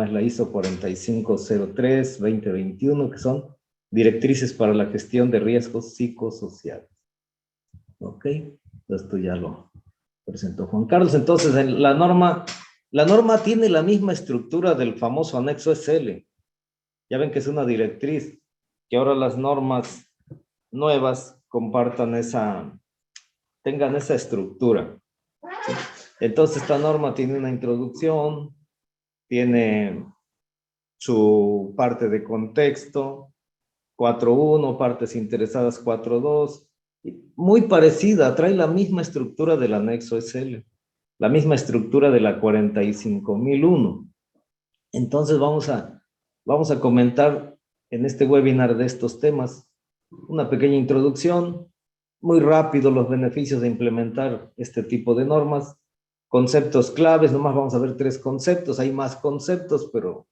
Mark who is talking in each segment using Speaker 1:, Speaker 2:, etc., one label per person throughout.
Speaker 1: norma es la ISO 4503-2021, que son directrices para la gestión de riesgos psicosociales. Ok, esto ya lo presentó Juan Carlos. Entonces, la norma tiene la misma estructura del famoso anexo SL. Ya ven que es una directriz, que ahora las normas nuevas tengan esa estructura. Entonces, esta norma tiene una introducción, tiene su parte de contexto, 4.1, partes interesadas 4.2, muy parecida, trae la misma estructura del anexo SL, la misma estructura de la 45.001. Entonces vamos a comentar en este webinar de estos temas una pequeña introducción, muy rápido los beneficios de implementar este tipo de normas, conceptos claves, nomás vamos a ver 3 conceptos, hay más conceptos, pero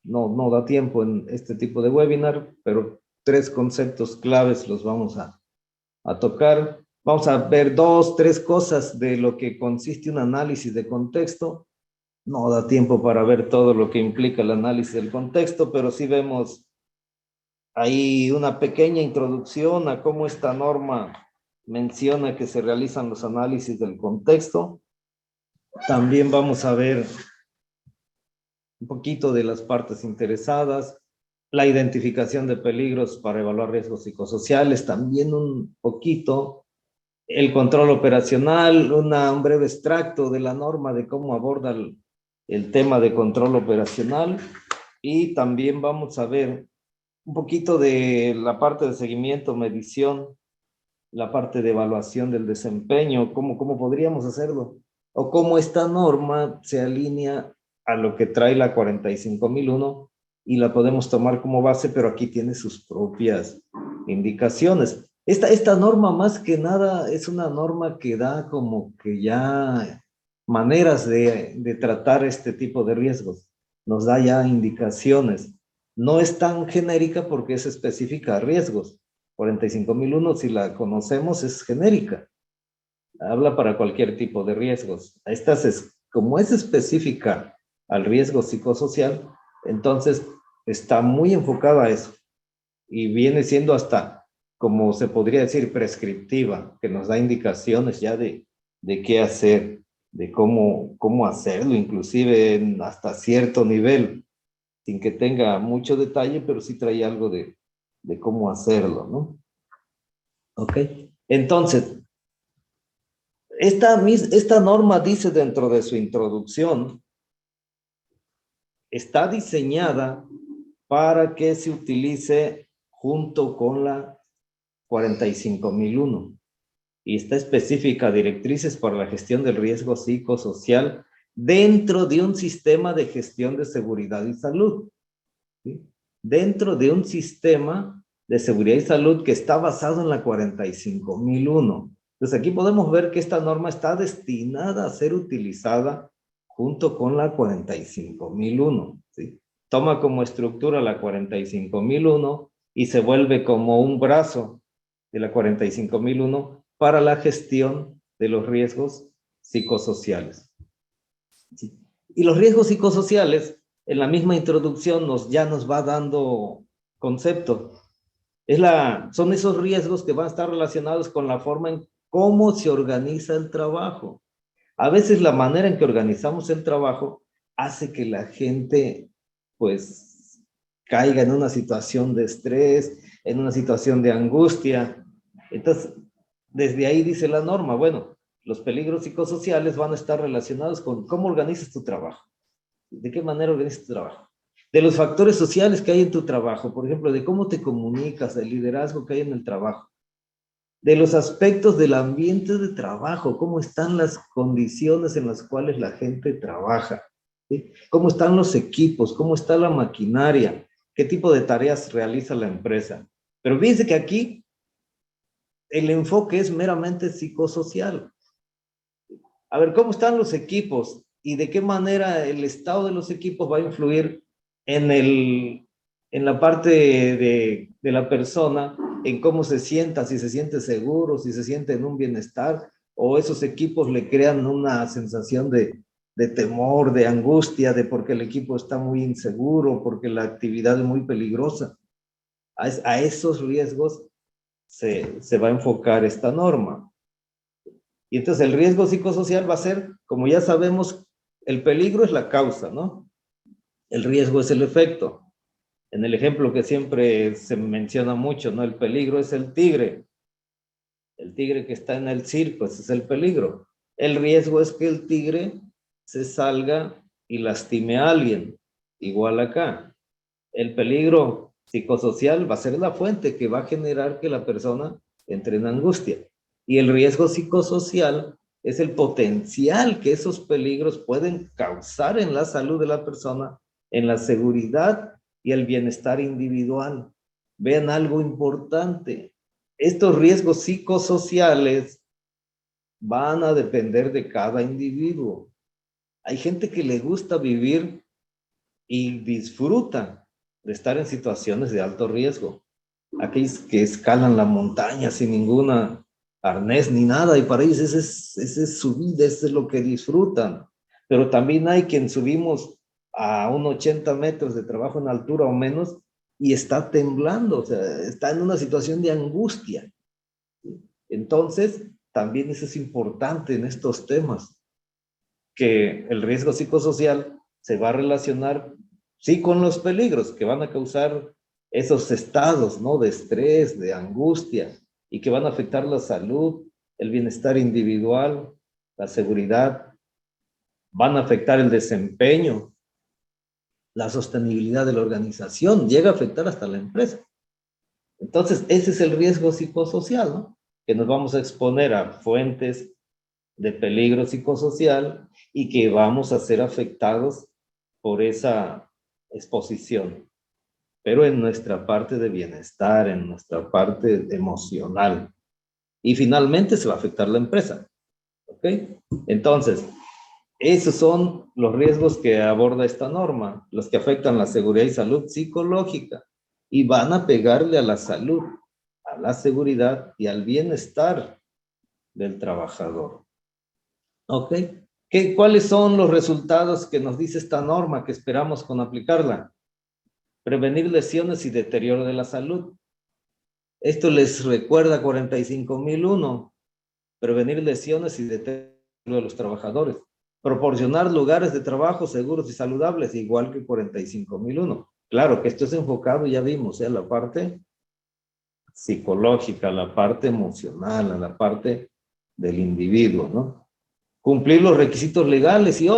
Speaker 1: no da tiempo en este tipo de webinar, pero 3 conceptos claves los vamos a tocar. Vamos a ver 2, 3 cosas de lo que consiste un análisis de contexto. No da tiempo para ver todo lo que implica el análisis del contexto, pero sí vemos ahí una pequeña introducción a cómo esta norma menciona que se realizan los análisis del contexto. También vamos a ver un poquito de las partes interesadas, la identificación de peligros para evaluar riesgos psicosociales, también un poquito, el control operacional, un breve extracto de la norma de cómo aborda el tema de control operacional, y también vamos a ver un poquito de la parte de seguimiento, medición, la parte de evaluación del desempeño, cómo podríamos hacerlo, o cómo esta norma se alinea a lo que trae la 45.001 y la podemos tomar como base, pero aquí tiene sus propias indicaciones. Esta norma más que nada es una norma que da como que ya maneras de tratar este tipo de riesgos, nos da ya indicaciones. No es tan genérica porque es específica a riesgos. 45.001, si la conocemos, es genérica. Habla para cualquier tipo de riesgos. Como es específica al riesgo psicosocial, entonces está muy enfocada a eso. Y viene siendo hasta, como se podría decir, prescriptiva, que nos da indicaciones ya de qué hacer, de cómo hacerlo, inclusive hasta cierto nivel, sin que tenga mucho detalle, pero sí trae algo de cómo hacerlo, ¿no? Ok, entonces, esta norma dice dentro de su introducción, está diseñada para que se utilice junto con la 45.001 y está específica directrices para la gestión del riesgo psicosocial dentro de un sistema de gestión de seguridad y salud, ¿sí? Dentro de un sistema de seguridad y salud que está basado en la 45.001. Entonces aquí podemos ver que esta norma está destinada a ser utilizada junto con la 45.001, ¿sí? Toma como estructura la 45.001 y se vuelve como un brazo de la 45.001 para la gestión de los riesgos psicosociales, ¿sí? Y los riesgos psicosociales, en la misma introducción, ya nos va dando concepto. Son esos riesgos que van a estar relacionados con la forma en cómo se organiza el trabajo. A veces la manera en que organizamos el trabajo hace que la gente, pues, caiga en una situación de estrés, en una situación de angustia. Entonces, desde ahí dice la norma, bueno, los peligros psicosociales van a estar relacionados con cómo organizas tu trabajo. ¿De qué manera organizas tu trabajo? De los factores sociales que hay en tu trabajo, por ejemplo, de cómo te comunicas, del liderazgo que hay en el trabajo, de los aspectos del ambiente de trabajo, cómo están las condiciones en las cuales la gente trabaja, ¿sí? Cómo están los equipos, cómo está la maquinaria, qué tipo de tareas realiza la empresa. Pero fíjense que aquí el enfoque es meramente psicosocial. A ver, ¿cómo están los equipos y de qué manera el estado de los equipos va a influir en la parte de la persona, en cómo se sienta, si se siente seguro, si se siente en un bienestar, o esos equipos le crean una sensación de temor, de angustia, de porque el equipo está muy inseguro, porque la actividad es muy peligrosa. A esos riesgos se va a enfocar esta norma. Y entonces el riesgo psicosocial va a ser, como ya sabemos, el peligro es la causa, ¿no? El riesgo es el efecto. En el ejemplo que siempre se menciona mucho, ¿no? El peligro es el tigre. El tigre que está en el circo, ese es el peligro. El riesgo es que el tigre se salga y lastime a alguien. Igual acá. El peligro psicosocial va a ser la fuente que va a generar que la persona entre en angustia. Y el riesgo psicosocial es el potencial que esos peligros pueden causar en la salud de la persona, en la seguridad y el bienestar individual. Vean algo importante. Estos riesgos psicosociales van a depender de cada individuo. Hay gente que le gusta vivir y disfruta de estar en situaciones de alto riesgo. Aquellos que escalan la montaña sin ninguna arnés ni nada, y para ellos esa es su vida, eso es lo que disfrutan. Pero también hay quien subimos a un 80 metros de trabajo en altura o menos y está temblando, o sea, está en una situación de angustia. Entonces, también eso es importante en estos temas, que el riesgo psicosocial se va a relacionar, sí, con los peligros que van a causar esos estados, ¿no? De estrés, de angustia, y que van a afectar la salud, el bienestar individual, la seguridad, van a afectar el desempeño, la sostenibilidad de la organización, llega a afectar hasta la empresa. Entonces, ese es el riesgo psicosocial, ¿no? Que nos vamos a exponer a fuentes de peligro psicosocial y que vamos a ser afectados por esa exposición, pero en nuestra parte de bienestar, en nuestra parte emocional. Y finalmente se va a afectar la empresa. ¿Ok? Entonces, esos son los riesgos que aborda esta norma, los que afectan la seguridad y salud psicológica y van a pegarle a la salud, a la seguridad y al bienestar del trabajador. ¿Ok? ¿Cuáles son los resultados que nos dice esta norma que esperamos con aplicarla? Prevenir lesiones y deterioro de la salud. Esto les recuerda 45.001. Prevenir lesiones y deterioro de los trabajadores. Proporcionar lugares de trabajo seguros y saludables, igual que 45.001. Claro que esto es enfocado, ya vimos, a la parte psicológica, a la parte emocional, a la parte del individuo, ¿no? Cumplir los requisitos legales y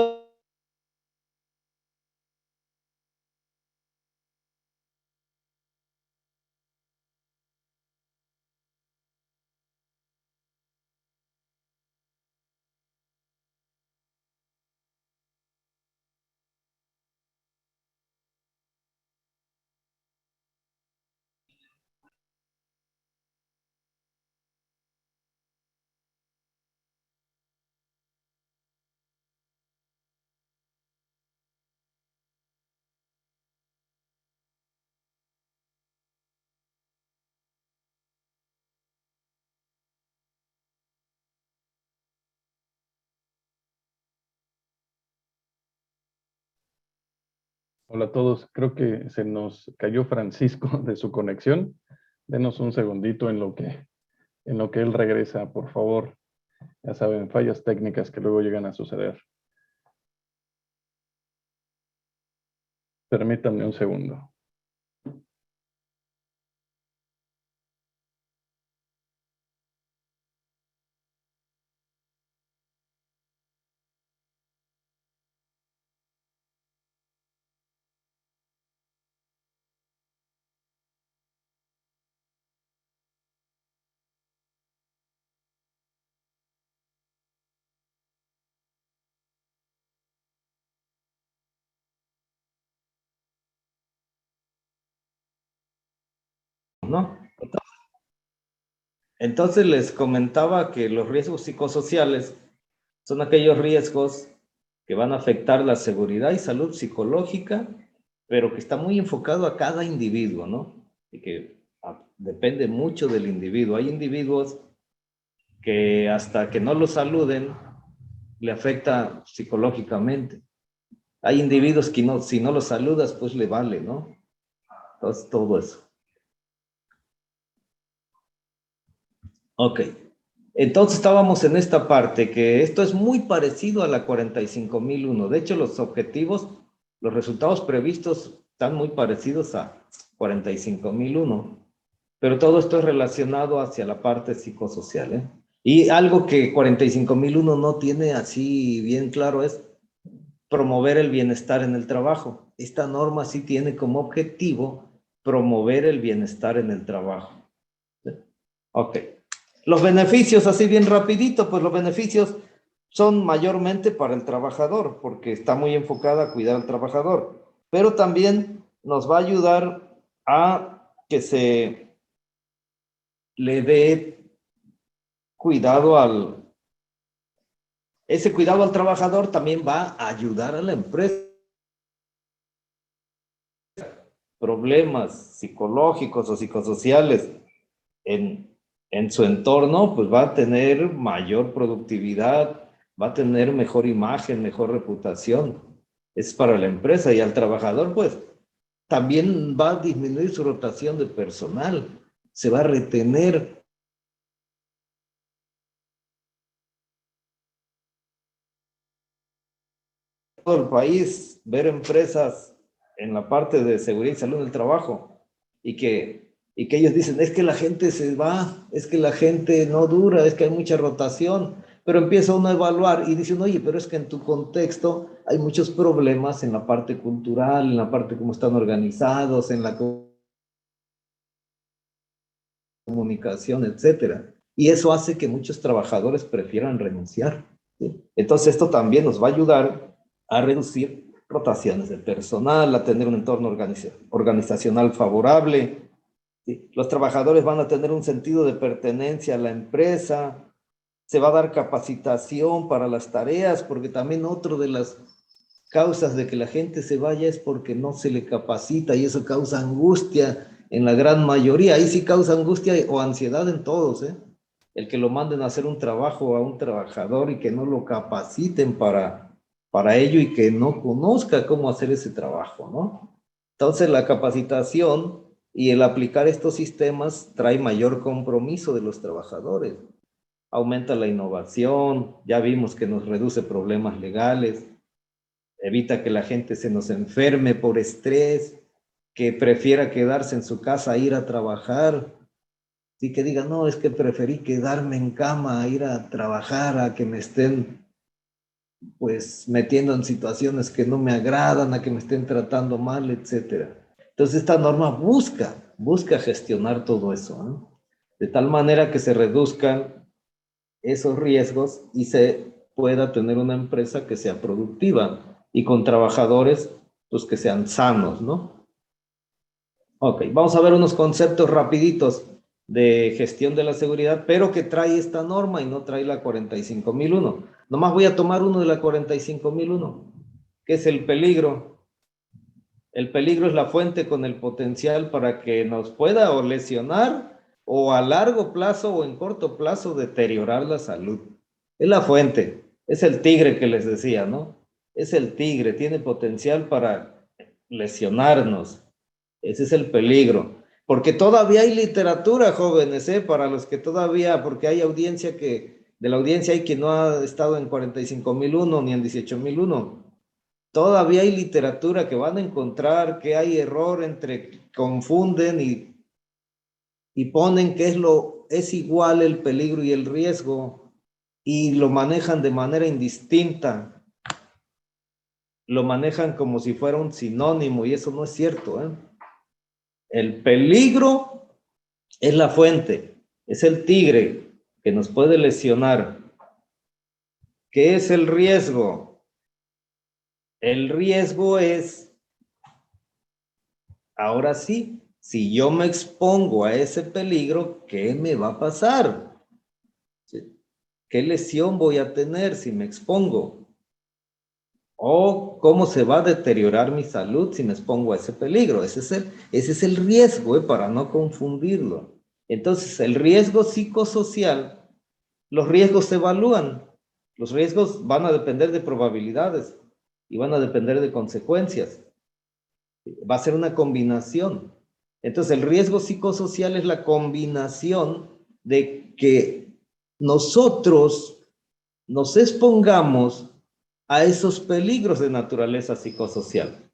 Speaker 2: Hola a todos, creo que se nos cayó Francisco de su conexión. Denos un segundito en lo que él regresa, por favor. Ya saben, fallas técnicas que luego llegan a suceder. Permítanme un segundo.
Speaker 1: ¿no? Entonces les comentaba que los riesgos psicosociales son aquellos riesgos que van a afectar la seguridad y salud psicológica, pero que está muy enfocado a cada individuo, ¿no? Y que depende mucho del individuo. Hay individuos que hasta que no los saluden, le afecta psicológicamente. Hay individuos que no, si no los saludas, pues le vale, ¿no? Entonces, todo eso. Ok. Entonces estábamos en esta parte, que esto es muy parecido a la 45001. De hecho, los objetivos, los resultados previstos están muy parecidos a 45001. Pero todo esto es relacionado hacia la parte psicosocial, ¿eh? Y algo que 45001 no tiene así bien claro es promover el bienestar en el trabajo. Esta norma sí tiene como objetivo promover el bienestar en el trabajo. ¿Sí? Ok. Los beneficios, así bien rapidito, pues los beneficios son mayormente para el trabajador, porque está muy enfocada a cuidar al trabajador, pero también nos va a ayudar a que se le dé cuidado ese cuidado al trabajador también va a ayudar a la empresa. Problemas psicológicos o psicosociales en su entorno, pues va a tener mayor productividad, va a tener mejor imagen, mejor reputación. Es para la empresa y al trabajador, pues también va a disminuir su rotación de personal, se va a retener. Todo el país, ver empresas en la parte de seguridad y salud en el trabajo y que ellos dicen, es que la gente se va, es que la gente no dura, es que hay mucha rotación, pero empieza uno a evaluar y dicen, oye, pero es que en tu contexto hay muchos problemas en la parte cultural, en la parte cómo están organizados, en la comunicación, etcétera. Y eso hace que muchos trabajadores prefieran renunciar, ¿sí? Entonces esto también nos va a ayudar a reducir rotaciones de personal, a tener un entorno organizacional favorable, ¿sí? Los trabajadores van a tener un sentido de pertenencia a la empresa, se va a dar capacitación para las tareas, porque también otro de las causas de que la gente se vaya es porque no se le capacita y eso causa angustia en la gran mayoría. Ahí sí causa angustia o ansiedad en todos, ¿eh? El que lo manden a hacer un trabajo a un trabajador y que no lo capaciten para ello y que no conozca cómo hacer ese trabajo, ¿no? Entonces la capacitación y el aplicar estos sistemas trae mayor compromiso de los trabajadores. Aumenta la innovación, ya vimos que nos reduce problemas legales, evita que la gente se nos enferme por estrés, que prefiera quedarse en su casa a ir a trabajar. Sí, que diga, no, es que preferí quedarme en cama a ir a trabajar, a que me estén pues metiendo en situaciones que no me agradan, a que me estén tratando mal, etcétera. Entonces esta norma busca gestionar todo eso, ¿no? De tal manera que se reduzcan esos riesgos y se pueda tener una empresa que sea productiva y con trabajadores pues que sean sanos, ¿no? Ok, vamos a ver unos conceptos rapiditos de gestión de la seguridad, pero que trae esta norma y no trae la 45001. Nomás voy a tomar uno de la 45001, que es el peligro. El peligro es la fuente con el potencial para que nos pueda o lesionar o a largo plazo o en corto plazo deteriorar la salud. Es la fuente, es el tigre que les decía, ¿no? Es el tigre, tiene potencial para lesionarnos. Ese es el peligro. Porque todavía hay literatura, jóvenes, ¿eh? Para los que todavía, porque hay audiencia de la audiencia hay quien no ha estado en 45001 ni en 18001. Todavía hay literatura que van a encontrar que hay error entre, confunden y ponen que es igual el peligro y el riesgo y lo manejan de manera indistinta. Lo manejan como si fuera un sinónimo y eso no es cierto, ¿eh? El peligro es la fuente, es el tigre que nos puede lesionar. ¿Qué es el riesgo? El riesgo es, ahora sí, si yo me expongo a ese peligro, ¿qué me va a pasar? ¿Sí? ¿Qué lesión voy a tener si me expongo? ¿O cómo se va a deteriorar mi salud si me expongo a ese peligro? Ese es el riesgo, para no confundirlo. Entonces, el riesgo psicosocial, los riesgos se evalúan. Los riesgos van a depender de probabilidades y van a depender de consecuencias. Va a ser una combinación. Entonces, el riesgo psicosocial es la combinación de que nosotros nos expongamos a esos peligros de naturaleza psicosocial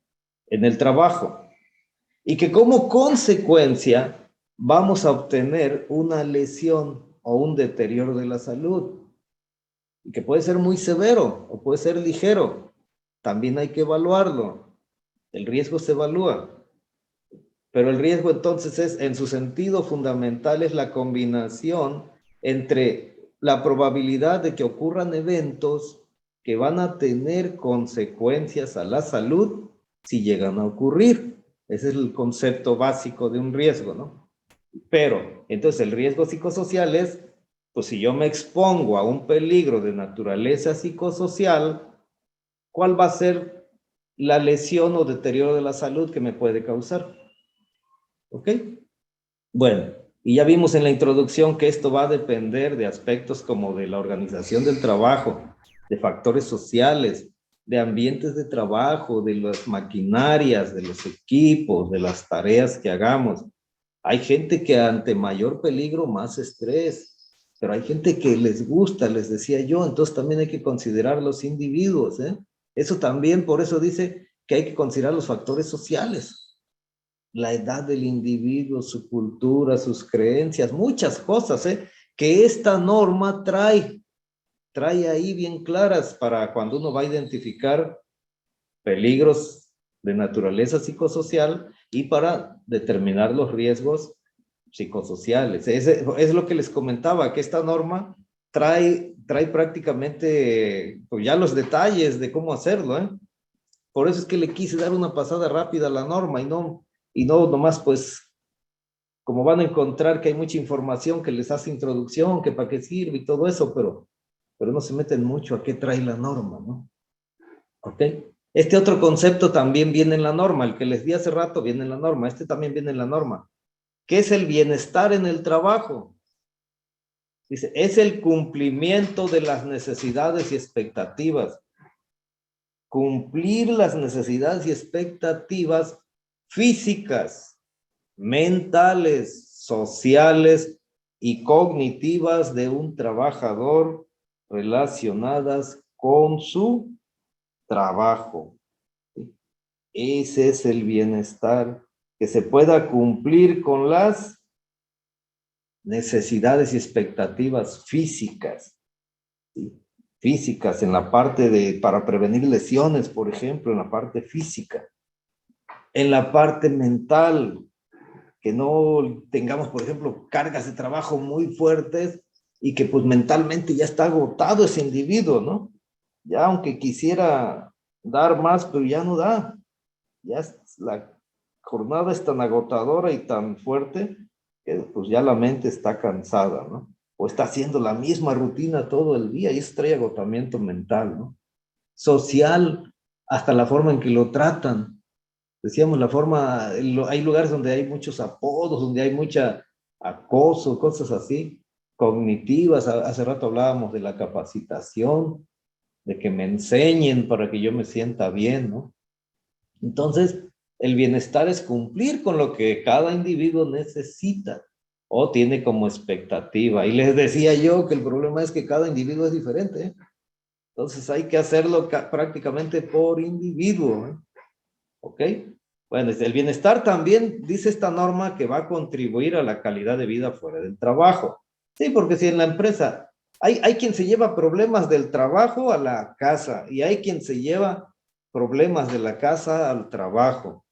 Speaker 1: en el trabajo y que como consecuencia vamos a obtener una lesión o un deterioro de la salud y que puede ser muy severo o puede ser ligero. También hay que evaluarlo. El riesgo se evalúa. Pero el riesgo entonces es, en su sentido fundamental, es la combinación entre la probabilidad de que ocurran eventos que van a tener consecuencias a la salud si llegan a ocurrir. Ese es el concepto básico de un riesgo, ¿no? Pero, entonces el riesgo psicosocial es, pues si yo me expongo a un peligro de naturaleza psicosocial, ¿cuál va a ser la lesión o deterioro de la salud que me puede causar? ¿Ok? Bueno, y ya vimos en la introducción que esto va a depender de aspectos como de la organización del trabajo, de factores sociales, de ambientes de trabajo, de las maquinarias, de los equipos, de las tareas que hagamos. Hay gente que ante mayor peligro, más estrés, pero hay gente que les gusta, les decía yo, entonces también hay que considerar los individuos, ¿eh? Eso también, por eso dice que hay que considerar los factores sociales. La edad del individuo, su cultura, sus creencias, muchas cosas, que esta norma trae ahí bien claras para cuando uno va a identificar peligros de naturaleza psicosocial y para determinar los riesgos psicosociales. Es lo que les comentaba, que esta norma trae prácticamente pues ya los detalles de cómo hacerlo, ¿eh? Por eso es que le quise dar una pasada rápida a la norma y no nomás pues, como van a encontrar que hay mucha información que les hace introducción, que para qué sirve y todo eso, pero no se meten mucho a qué trae la norma, ¿no? ¿Ok? Este otro concepto también viene en la norma, el que les di hace rato viene en la norma, este también viene en la norma, que es el bienestar en el trabajo. Dice, es el cumplimiento de las necesidades y expectativas. Cumplir las necesidades y expectativas físicas, mentales, sociales y cognitivas de un trabajador relacionadas con su trabajo. Ese es el bienestar, que se pueda cumplir con las necesidades y expectativas físicas, ¿sí? Físicas en la parte para prevenir lesiones, por ejemplo, en la parte física. En la parte mental, que no tengamos, por ejemplo, cargas de trabajo muy fuertes y que pues mentalmente ya está agotado ese individuo, ¿no? Ya aunque quisiera dar más, pero ya no da. Ya la jornada es tan agotadora y tan fuerte que pues ya la mente está cansada, ¿no? O está haciendo la misma rutina todo el día y eso trae agotamiento mental, ¿no? Social, hasta la forma en que lo tratan. Decíamos la forma, hay lugares donde hay muchos apodos, donde hay mucha acoso, cosas así, cognitivas. Hace rato hablábamos de la capacitación, de que me enseñen para que yo me sienta bien, ¿no? Entonces, el bienestar es cumplir con lo que cada individuo necesita o tiene como expectativa. Y les decía yo que el problema es que cada individuo es diferente, ¿eh? Entonces hay que hacerlo prácticamente por individuo, ¿eh? ¿Ok? Bueno, el bienestar también dice esta norma que va a contribuir a la calidad de vida fuera del trabajo. Sí, porque si en la empresa hay quien se lleva problemas del trabajo a la casa y hay quien se lleva problemas de la casa al trabajo,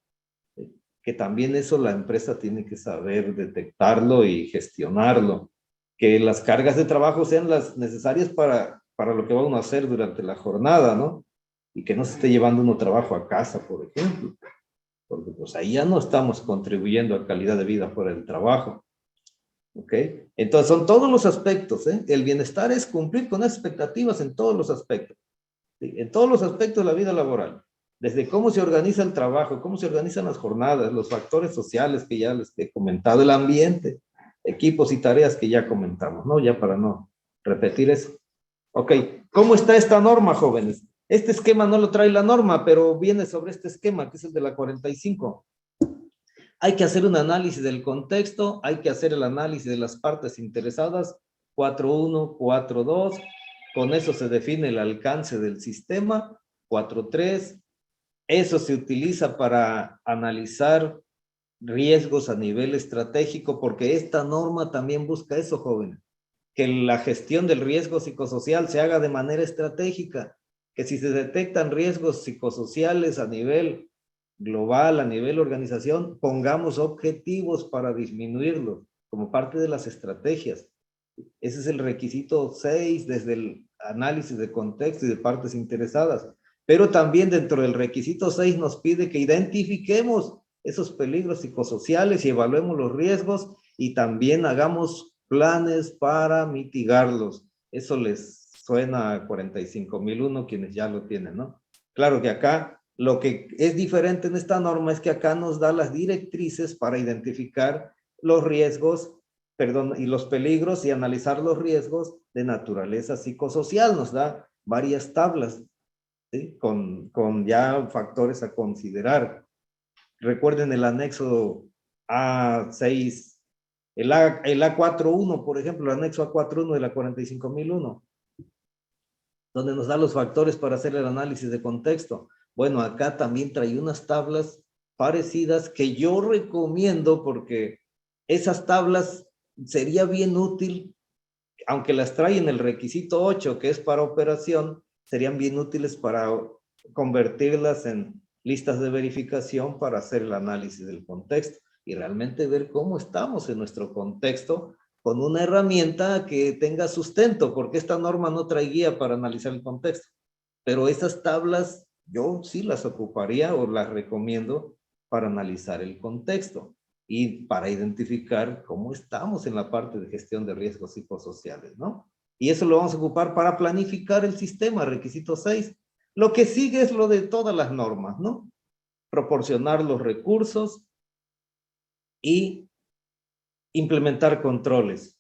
Speaker 1: que también eso la empresa tiene que saber detectarlo y gestionarlo, que las cargas de trabajo sean las necesarias para lo que va uno a hacer durante la jornada, ¿no? Y que no se esté llevando uno trabajo a casa, por ejemplo, porque pues ahí ya no estamos contribuyendo a calidad de vida fuera del trabajo. ¿Ok? Entonces son todos los aspectos, ¿eh? El bienestar es cumplir con las expectativas en todos los aspectos, ¿sí? En todos los aspectos de la vida laboral, desde cómo se organiza el trabajo, cómo se organizan las jornadas, los factores sociales que ya les he comentado, el ambiente, equipos y tareas que ya comentamos, ¿no? Ya para no repetir eso. Ok, ¿cómo está esta norma, jóvenes? Este esquema no lo trae la norma, pero viene sobre este esquema, que es el de la 45. Hay que hacer un análisis del contexto, hay que hacer el análisis de las partes interesadas, 4.1, 4.2, con eso se define el alcance del sistema, 4.3, eso se utiliza para analizar riesgos a nivel estratégico, porque esta norma también busca eso, jóvenes, que la gestión del riesgo psicosocial se haga de manera estratégica, que si se detectan riesgos psicosociales a nivel global, a nivel organización, pongamos objetivos para disminuirlos como parte de las estrategias. Ese es el requisito 6 desde el análisis de contexto y de partes interesadas. Pero también dentro del requisito 6 nos pide que identifiquemos esos peligros psicosociales y evaluemos los riesgos y también hagamos planes para mitigarlos. Eso les suena a 45.001 quienes ya lo tienen, ¿no? Claro que acá lo que es diferente en esta norma es que acá nos da las directrices para identificar los riesgos, perdón, y los peligros y analizar los riesgos de naturaleza psicosocial. Nos da varias tablas, ¿sí? Con ya factores a considerar. Recuerden el anexo A6, el A41, por ejemplo, el anexo A41 de la 45.001, donde nos da los factores para hacer el análisis de contexto. Bueno, acá también trae unas tablas parecidas que yo recomiendo porque esas tablas sería bien útil, aunque las trae en el requisito 8, que es para operación, serían bien útiles para convertirlas en listas de verificación para hacer el análisis del contexto y realmente ver cómo estamos en nuestro contexto con una herramienta que tenga sustento, porque esta norma no trae guía para analizar el contexto. Pero esas tablas yo sí las ocuparía o las recomiendo para analizar el contexto y para identificar cómo estamos en la parte de gestión de riesgos psicosociales, ¿no? Y eso lo vamos a ocupar para planificar el sistema, requisito 6. Lo que sigue es lo de todas las normas, ¿no? Proporcionar los recursos y implementar controles.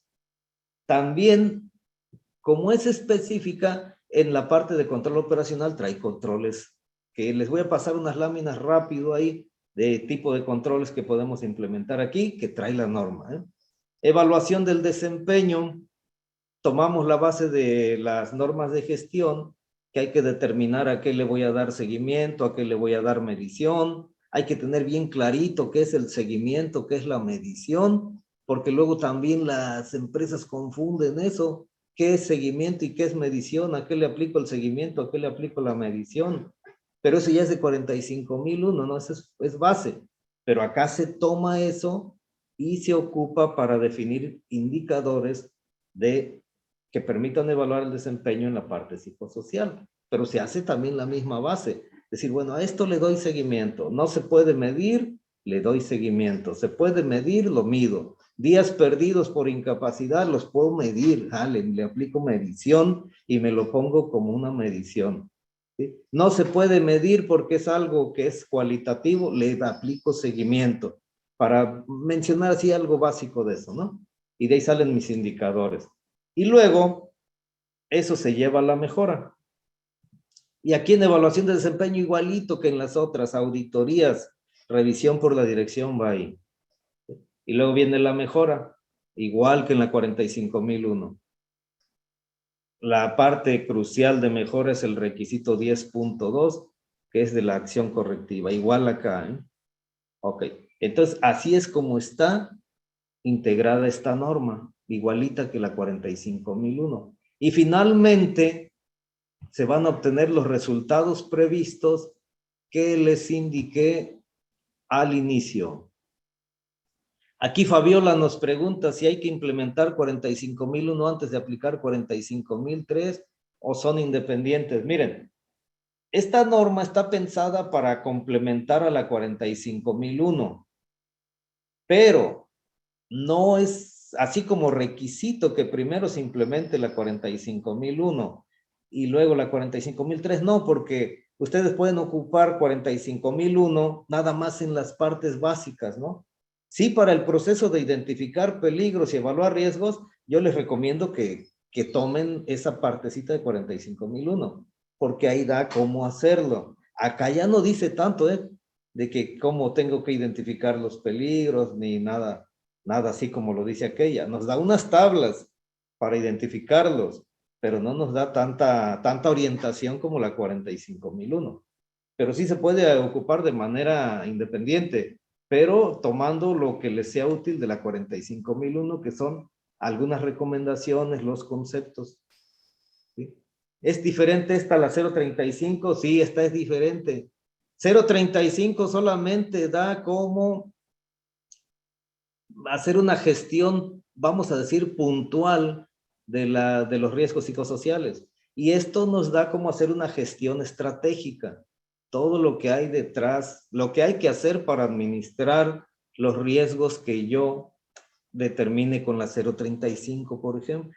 Speaker 1: También, como es específica, en la parte de control operacional trae controles, que les voy a pasar unas láminas rápido ahí de tipo de controles que podemos implementar aquí, que trae la norma, ¿eh? Evaluación del desempeño. Tomamos la base de las normas de gestión, que hay que determinar a qué le voy a dar seguimiento, a qué le voy a dar medición. Hay que tener bien clarito qué es el seguimiento, qué es la medición, porque luego también las empresas confunden eso. ¿Qué es seguimiento y qué es medición? ¿A qué le aplico el seguimiento? ¿A qué le aplico la medición? Pero eso ya es de 45.001, ¿no? Eso es base. Pero acá se toma eso y se ocupa para definir indicadores de que permitan evaluar el desempeño en la parte psicosocial. Pero se hace también la misma base. Decir, bueno, a esto le doy seguimiento. No se puede medir, le doy seguimiento. Se puede medir, lo mido. Días perdidos por incapacidad, los puedo medir. Le aplico medición y me lo pongo como una medición. ¿Sí? No se puede medir porque es algo que es cualitativo, le aplico seguimiento. Para mencionar así algo básico de eso, ¿no? Y de ahí salen mis indicadores. Y luego, eso se lleva a la mejora. Y aquí en evaluación de desempeño, igualito que en las otras auditorías, revisión por la dirección va ahí. Y luego viene la mejora, igual que en la 45.001. La parte crucial de mejora es el requisito 10.2, que es de la acción correctiva, igual acá, ¿eh? Ok, entonces así es como está integrada esta norma, igualita que la 45.001. Y finalmente se van a obtener los resultados previstos que les indiqué al inicio. Aquí Fabiola nos pregunta si hay que implementar 45.001 antes de aplicar 45.003 o son independientes. Miren, esta norma está pensada para complementar a la 45.001, pero no es así como requisito que primero se implemente la 45.001 y luego la 45.003, no, porque ustedes pueden ocupar 45.001 nada más en las partes básicas, ¿no? Sí, para el proceso de identificar peligros y evaluar riesgos, yo les recomiendo que que tomen esa partecita de 45.001, porque ahí da cómo hacerlo. Acá ya no dice tanto, de que cómo tengo que identificar los peligros, ni nada así como lo dice aquella. Nos da unas tablas para identificarlos, pero no nos da tanta orientación como la 45.001. Pero sí se puede ocupar de manera independiente, pero tomando lo que les sea útil de la 45.001, que son algunas recomendaciones, los conceptos. ¿Sí? ¿Es diferente esta a la 035? Sí, esta es diferente. 035 solamente da como hacer una gestión, vamos a decir, puntual de los riesgos psicosociales. Y esto nos da como hacer una gestión estratégica. Todo lo que hay detrás, lo que hay que hacer para administrar los riesgos que yo determine con la 035, por ejemplo.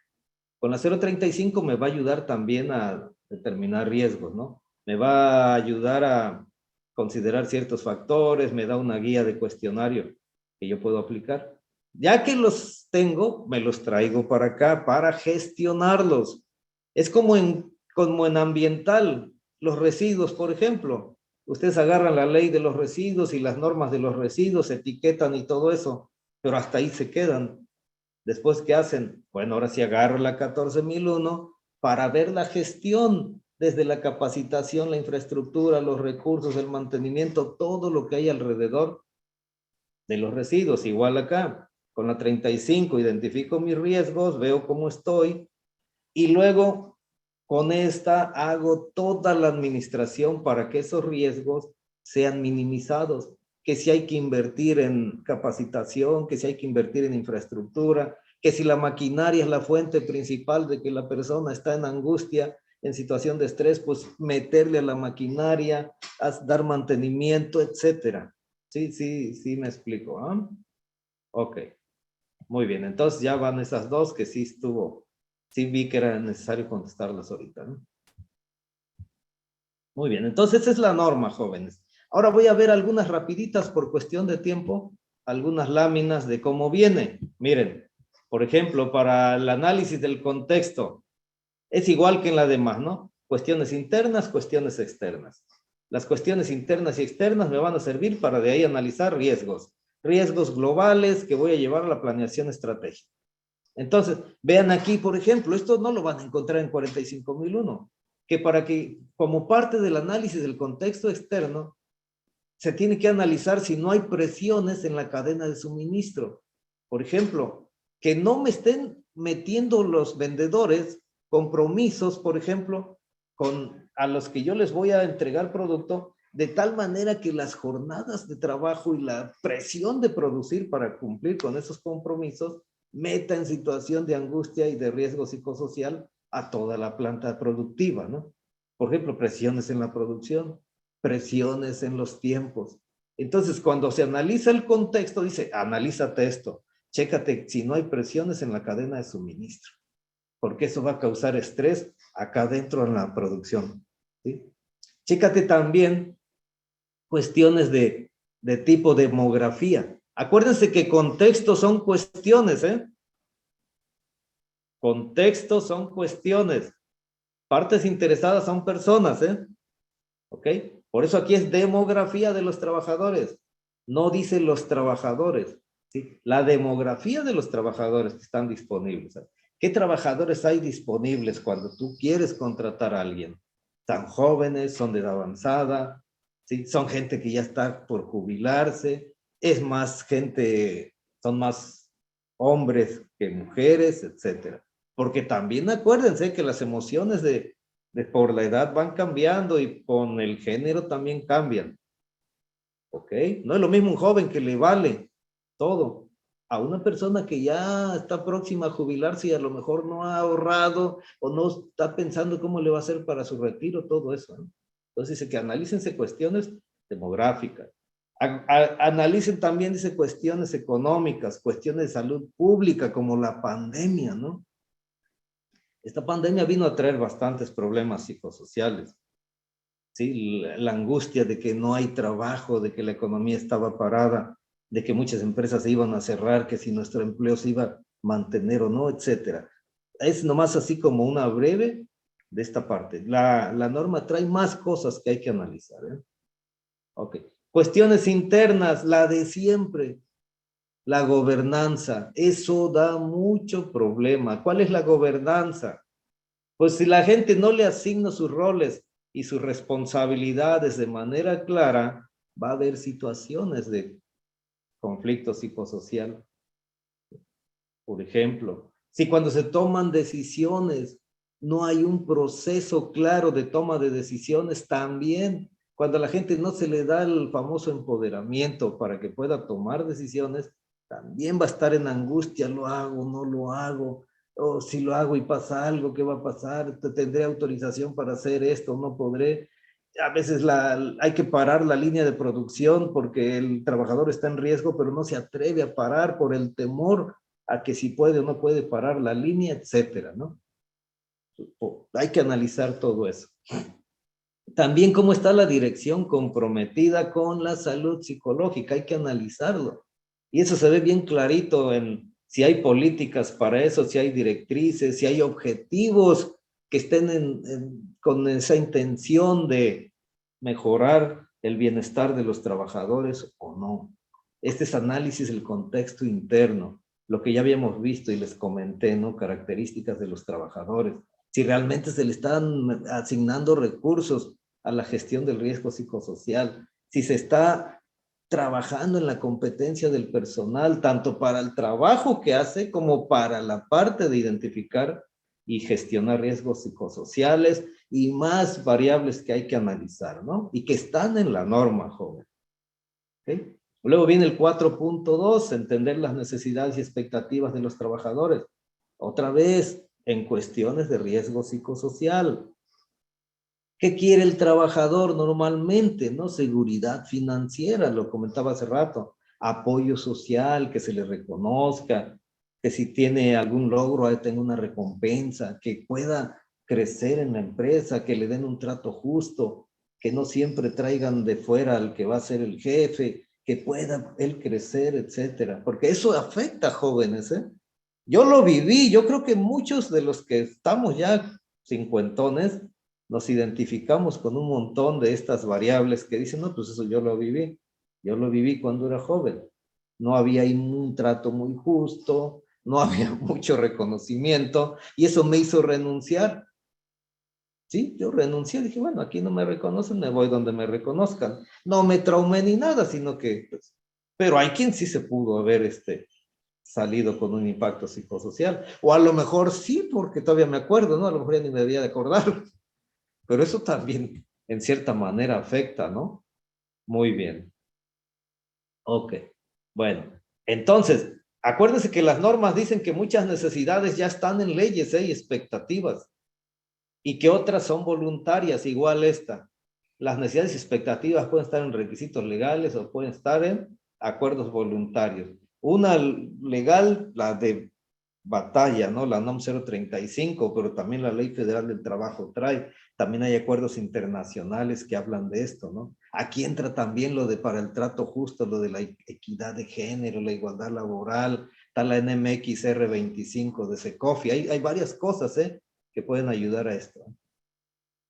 Speaker 1: Con la 035 me va a ayudar también a determinar riesgos, ¿no? Me va a ayudar a considerar ciertos factores, me da una guía de cuestionario que yo puedo aplicar. Ya que los tengo, me los traigo para acá para gestionarlos. Es como en ambiental, los residuos, por ejemplo. Ustedes agarran la ley de los residuos y las normas de los residuos, etiquetan y todo eso, pero hasta ahí se quedan. Después, ¿qué hacen? Bueno, ahora sí agarro la 14.001 para ver la gestión desde la capacitación, la infraestructura, los recursos, el mantenimiento, todo lo que hay alrededor de los residuos. Igual acá, con la 35 identifico mis riesgos, veo cómo estoy y luego con esta hago toda la administración para que esos riesgos sean minimizados, que si hay que invertir en capacitación, que si hay que invertir en infraestructura, que si la maquinaria es la fuente principal de que la persona está en angustia, en situación de estrés, pues meterle a la maquinaria, dar mantenimiento, etcétera. Sí, me explico. ¿Ah? Ok, muy bien. Entonces ya van esas dos que sí vi que era necesario contestarlas ahorita, ¿no? Muy bien, entonces esa es la norma, jóvenes. Ahora voy a ver algunas rapiditas por cuestión de tiempo, algunas láminas de cómo viene. Miren, por ejemplo, para el análisis del contexto, es igual que en la demás, ¿no? Cuestiones internas, cuestiones externas. Las cuestiones internas y externas me van a servir para de ahí analizar riesgos. Riesgos globales que voy a llevar a la planeación estratégica. Entonces, vean aquí, por ejemplo, esto no lo van a encontrar en 45.001, que para que, como parte del análisis del contexto externo, se tiene que analizar si no hay presiones en la cadena de suministro. Por ejemplo, que no me estén metiendo los vendedores compromisos, por ejemplo, a los que yo les voy a entregar producto, de tal manera que las jornadas de trabajo y la presión de producir para cumplir con esos compromisos meta en situación de angustia y de riesgo psicosocial a toda la planta productiva, ¿no? Por ejemplo, presiones en la producción, presiones en los tiempos. Entonces, cuando se analiza el contexto, dice, analízate esto, chécate si no hay presiones en la cadena de suministro, porque eso va a causar estrés acá dentro en la producción, ¿sí? Chécate también cuestiones de tipo demografía. Acuérdense que contextos son cuestiones, ¿eh? Contextos son cuestiones. Partes interesadas son personas, ¿eh? ¿Ok? Por eso aquí es demografía de los trabajadores. No dice los trabajadores, ¿sí? La demografía de los trabajadores que están disponibles. ¿Qué trabajadores hay disponibles cuando tú quieres contratar a alguien? ¿Están jóvenes? ¿Son de edad avanzada? ¿Sí? ¿Son gente que ya está por jubilarse? ¿Es más gente, son más hombres que mujeres, etcétera? Porque también acuérdense que las emociones por la edad van cambiando y con el género también cambian. ¿Ok? No es lo mismo un joven que le vale todo a una persona que ya está próxima a jubilarse y a lo mejor no ha ahorrado o no está pensando cómo le va a hacer para su retiro, todo eso, ¿no? Entonces dice que analícense cuestiones demográficas. Analicen también, dice, cuestiones económicas, cuestiones de salud pública como la pandemia, ¿no? Esta pandemia vino a traer bastantes problemas psicosociales. ¿Sí? La angustia de que no hay trabajo, de que la economía estaba parada, de que muchas empresas se iban a cerrar, que si nuestro empleo se iba a mantener o no, etcétera. Es nomás así como una breve de esta parte. La norma trae más cosas que hay que analizar. Ok. Cuestiones internas, la de siempre. La gobernanza. Eso da mucho problema. ¿Cuál es la gobernanza? Pues si la gente no le asigna sus roles y sus responsabilidades de manera clara, va a haber situaciones de conflicto psicosocial. Por ejemplo, si cuando se toman decisiones no hay un proceso claro de toma de decisiones, también cuando a la gente no se le da el famoso empoderamiento para que pueda tomar decisiones, también va a estar en angustia, lo hago, no lo hago, o si lo hago y pasa algo, ¿qué va a pasar? ¿Tendré autorización para hacer esto? ¿No podré? A veces hay que parar la línea de producción porque el trabajador está en riesgo, pero no se atreve a parar por el temor a que si puede o no puede parar la línea, etcétera, ¿no? Hay que analizar todo eso. También cómo está la dirección comprometida con la salud psicológica, hay que analizarlo. Y eso se ve bien clarito en si hay políticas para eso, si hay directrices, si hay objetivos que estén con esa intención de mejorar el bienestar de los trabajadores o no. Este es análisis del contexto interno, lo que ya habíamos visto y les comenté, ¿no? Características de los trabajadores. Si realmente se le están asignando recursos a la gestión del riesgo psicosocial, si se está trabajando en la competencia del personal, tanto para el trabajo que hace como para la parte de identificar y gestionar riesgos psicosociales y más variables que hay que analizar, ¿no? Y que están en la norma, joven. ¿Okay? Luego viene el 4.2, entender las necesidades y expectativas de los trabajadores. Otra vez, en cuestiones de riesgo psicosocial. ¿Qué quiere el trabajador normalmente? ¿No? Seguridad financiera, lo comentaba hace rato. Apoyo social, que se le reconozca, que si tiene algún logro, tenga una recompensa, que pueda crecer en la empresa, que le den un trato justo, que no siempre traigan de fuera al que va a ser el jefe, que pueda él crecer, etcétera. Porque eso afecta a jóvenes, ¿eh? Yo lo viví, yo creo que muchos de los que estamos ya cincuentones, nos identificamos con un montón de estas variables que dicen, no, pues eso yo lo viví cuando era joven. No había ahí un trato muy justo, no había mucho reconocimiento y eso me hizo renunciar. Sí, yo renuncié, dije, bueno, aquí no me reconocen, me voy donde me reconozcan. No me traumé ni nada, sino que, pues, pero hay quien sí se pudo haber salido con un impacto psicosocial. O a lo mejor sí, porque todavía me acuerdo, ¿no? A lo mejor ya ni me debía de acordar. Pero eso también, en cierta manera, afecta, ¿no? Muy bien. Ok. Bueno, entonces, acuérdense que las normas dicen que muchas necesidades ya están en leyes, y expectativas, y que otras son voluntarias, igual esta. Las necesidades y expectativas pueden estar en requisitos legales o pueden estar en acuerdos voluntarios. Una legal, la de batalla, ¿no? La NOM 035, pero también la Ley Federal del Trabajo trae. También hay acuerdos internacionales que hablan de esto, ¿no? Aquí entra también lo de para el trato justo, lo de la equidad de género, la igualdad laboral, está la NMX R25 de SECOFI. Hay varias cosas, que pueden ayudar a esto.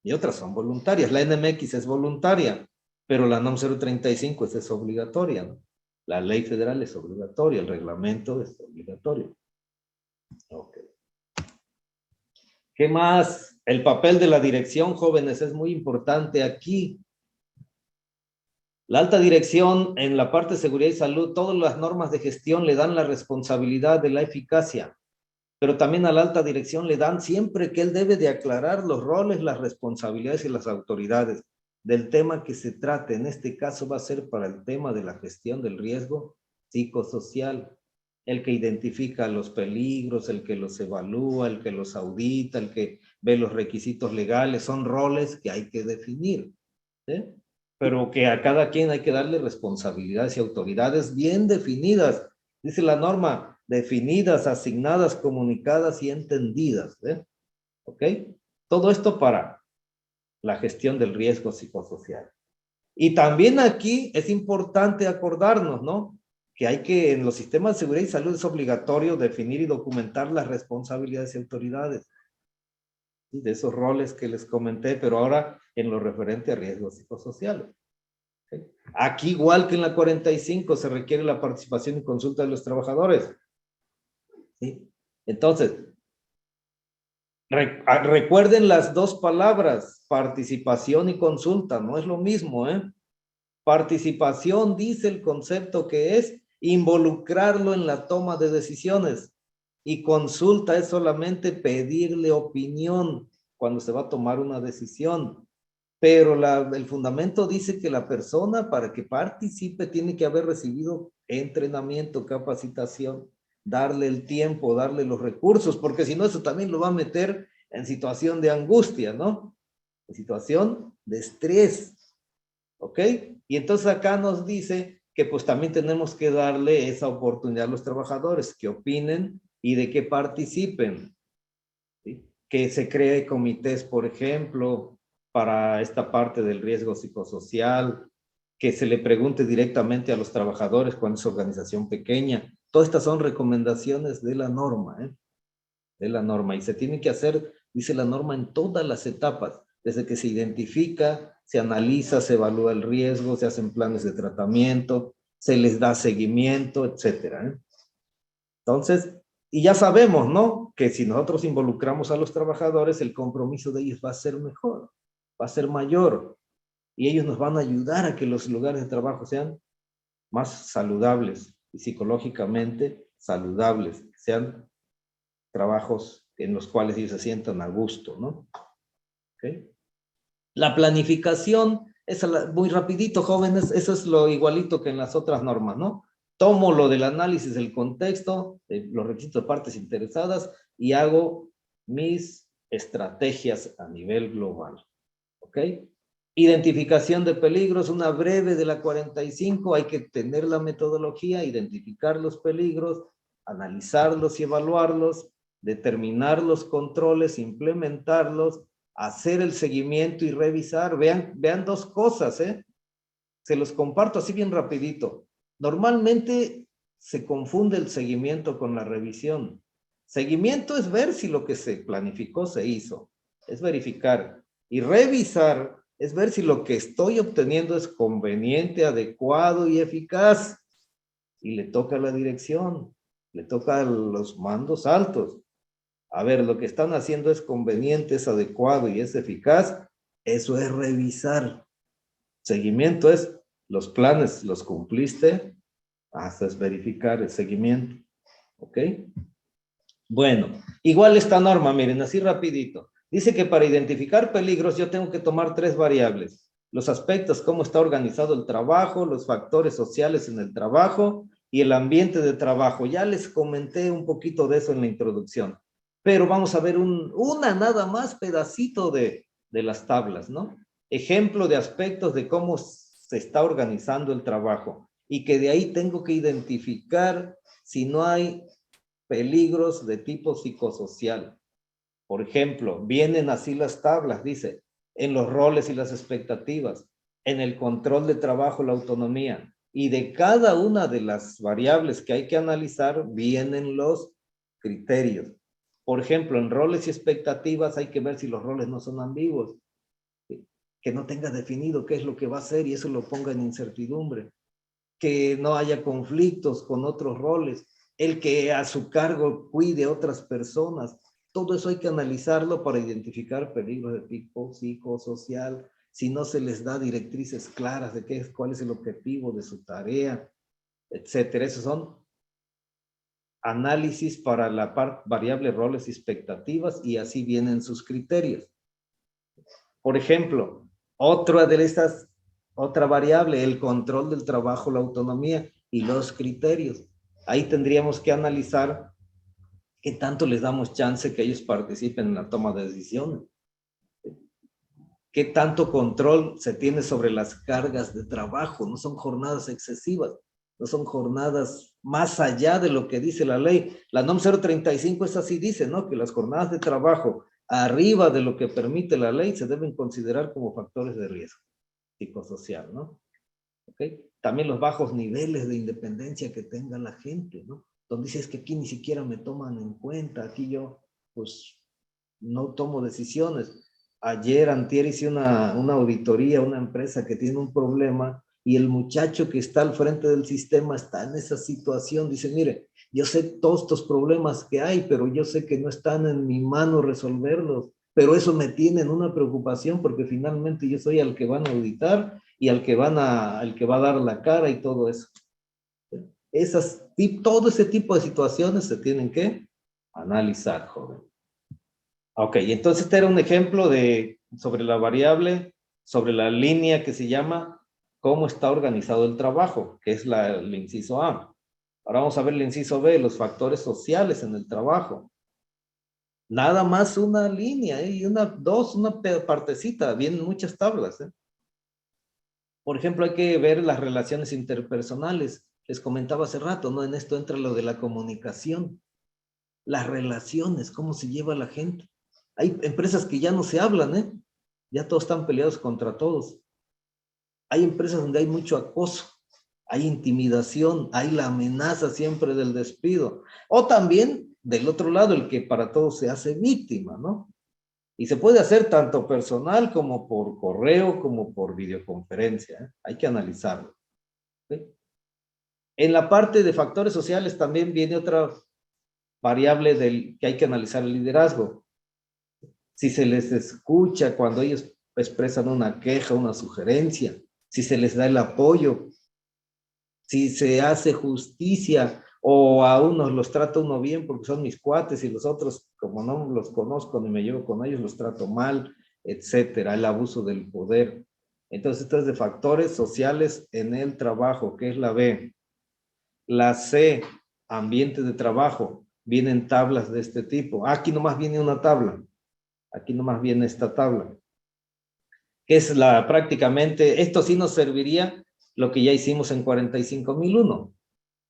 Speaker 1: Y otras son voluntarias. La NMX es voluntaria, pero la NOM 035 es obligatoria, ¿no? La ley federal es obligatoria, el reglamento es obligatorio. Ok. ¿Qué más? El papel de la dirección, jóvenes, es muy importante aquí. La alta dirección en la parte de seguridad y salud, todas las normas de gestión le dan la responsabilidad de la eficacia, pero también a la alta dirección le dan siempre que él debe de aclarar los roles, las responsabilidades y las autoridades del tema que se trate. En este caso va a ser para el tema de la gestión del riesgo psicosocial, el que identifica los peligros, el que los evalúa, el que los audita, el que ve los requisitos legales, son roles que hay que definir, ¿sí? Pero que a cada quien hay que darle responsabilidades y autoridades bien definidas. Dice la norma, definidas, asignadas, comunicadas y entendidas. ¿Ok? Todo esto para la gestión del riesgo psicosocial. Y también aquí es importante acordarnos, ¿no? que hay que, en los sistemas de seguridad y salud es obligatorio definir y documentar las responsabilidades y autoridades. ¿Sí? De esos roles que les comenté, pero ahora en lo referente a riesgos psicosociales. ¿Sí? Aquí, igual que en la 45, se requiere la participación y consulta de los trabajadores. ¿Sí? Entonces, recuerden las dos palabras, participación y consulta, no es lo mismo, ¿eh? Participación dice el concepto que es involucrarlo en la toma de decisiones y consulta es solamente pedirle opinión cuando se va a tomar una decisión. Pero el fundamento dice que la persona para que participe tiene que haber recibido entrenamiento, capacitación, darle el tiempo, darle los recursos, porque si no eso también lo va a meter en situación de angustia, ¿no? En situación de estrés. ¿Ok? Y entonces acá nos dice que pues también tenemos que darle esa oportunidad a los trabajadores que opinen y de que participen. ¿Sí? Que se cree comités, por ejemplo, para esta parte del riesgo psicosocial, que se le pregunte directamente a los trabajadores cuando es organización pequeña. Todas estas son recomendaciones de la norma, ¿eh? De la norma. Y se tiene que hacer, dice la norma, en todas las etapas, desde que se identifica, se analiza, se evalúa el riesgo, se hacen planes de tratamiento, se les da seguimiento, etcétera, ¿eh? Entonces, y ya sabemos, ¿no? Que si nosotros involucramos a los trabajadores, el compromiso de ellos va a ser mejor, va a ser mayor, y ellos nos van a ayudar a que los lugares de trabajo sean más saludables y psicológicamente saludables, sean trabajos en los cuales ellos se sientan a gusto, ¿no? ¿Okay? La planificación, muy rapidito, jóvenes, eso es lo igualito que en las otras normas, ¿no? Tomo lo del análisis del contexto, de los requisitos de partes interesadas y hago mis estrategias a nivel global, ¿ok? Identificación de peligros, una breve de la 45, hay que tener la metodología, identificar los peligros, analizarlos y evaluarlos, determinar los controles, implementarlos, hacer el seguimiento y revisar. Vean dos cosas, ¿eh? Se los comparto así bien rapidito. Normalmente se confunde el seguimiento con la revisión. Seguimiento es ver si lo que se planificó se hizo, es verificar. Y revisar es ver si lo que estoy obteniendo es conveniente, adecuado y eficaz. Y le toca a la dirección, le toca a los mandos altos. A ver, lo que están haciendo es conveniente, es adecuado y es eficaz. Eso es revisar. Seguimiento es los planes, ¿los cumpliste? Hasta es verificar el seguimiento. ¿Ok? Bueno, igual esta norma, miren, así rapidito. Dice que para identificar peligros yo tengo que tomar 3 variables. Los aspectos, cómo está organizado el trabajo, los factores sociales en el trabajo y el ambiente de trabajo. Ya les comenté un poquito de eso en la introducción. Pero vamos a ver una nada más pedacito de las tablas, ¿no? Ejemplo de aspectos de cómo se está organizando el trabajo y que de ahí tengo que identificar si no hay peligros de tipo psicosocial. Por ejemplo, vienen así las tablas, dice, en los roles y las expectativas, en el control de trabajo, la autonomía, y de cada una de las variables que hay que analizar vienen los criterios. Por ejemplo, en roles y expectativas hay que ver si los roles no son ambiguos, que no tenga definido qué es lo que va a hacer y eso lo ponga en incertidumbre, que no haya conflictos con otros roles, el que a su cargo cuide a otras personas. Todo eso hay que analizarlo para identificar peligros de tipo psicosocial, si no se les da directrices claras de cuál es el objetivo de su tarea, etcétera. Esos son análisis para la variable roles y expectativas y así vienen sus criterios. Por ejemplo, otra variable, el control del trabajo, la autonomía y los criterios. Ahí tendríamos que analizar qué tanto les damos chance que ellos participen en la toma de decisiones. Qué tanto control se tiene sobre las cargas de trabajo. No son jornadas excesivas, no son jornadas más allá de lo que dice la ley. La NOM 035 es así, dice, ¿no? Que las jornadas de trabajo arriba de lo que permite la ley se deben considerar como factores de riesgo psicosocial, ¿no? ¿Ok? también los bajos niveles de independencia que tenga la gente, ¿no? Donde dices que aquí ni siquiera me toman en cuenta, aquí yo, pues, no tomo decisiones. Ayer, antier, hice una auditoría a una empresa que tiene un problema y el muchacho que está al frente del sistema está en esa situación. Dice, mire, yo sé todos estos problemas que hay, pero yo sé que no están en mi mano resolverlos. Pero eso me tiene en una preocupación porque finalmente yo soy al que van a auditar y al que va a dar la cara y todo eso. Todo ese tipo de situaciones se tienen que analizar, joven. Ok, entonces este era un ejemplo sobre la variable, sobre la línea que se llama cómo está organizado el trabajo, que es el inciso A. Ahora vamos a ver el inciso B, los factores sociales en el trabajo. Nada más una línea, y una partecita, vienen muchas tablas. Por ejemplo, hay que ver las relaciones interpersonales. Les comentaba hace rato, ¿no? En esto entra lo de la comunicación. Las relaciones, cómo se lleva la gente. Hay empresas que ya no se hablan, ¿eh? Ya todos están peleados contra todos. Hay empresas donde hay mucho acoso, hay intimidación, hay la amenaza siempre del despido. O también, del otro lado, el que para todos se hace víctima, ¿no? Y se puede hacer tanto personal como por correo, como por videoconferencia, ¿eh? Hay que analizarlo. ¿Sí? En la parte de factores sociales también viene otra variable que hay que analizar, el liderazgo. Si se les escucha cuando ellos expresan una queja, una sugerencia, si se les da el apoyo, si se hace justicia o a unos los trata uno bien porque son mis cuates y los otros, como no los conozco ni me llevo con ellos, los trato mal, etcétera, el abuso del poder. Entonces, esto es de factores sociales en el trabajo, que es la B. La C, ambiente de trabajo. Vienen tablas de este tipo. Aquí nomás viene una tabla. Aquí nomás viene esta tabla. Que es prácticamente, esto sí nos serviría lo que ya hicimos en 45001.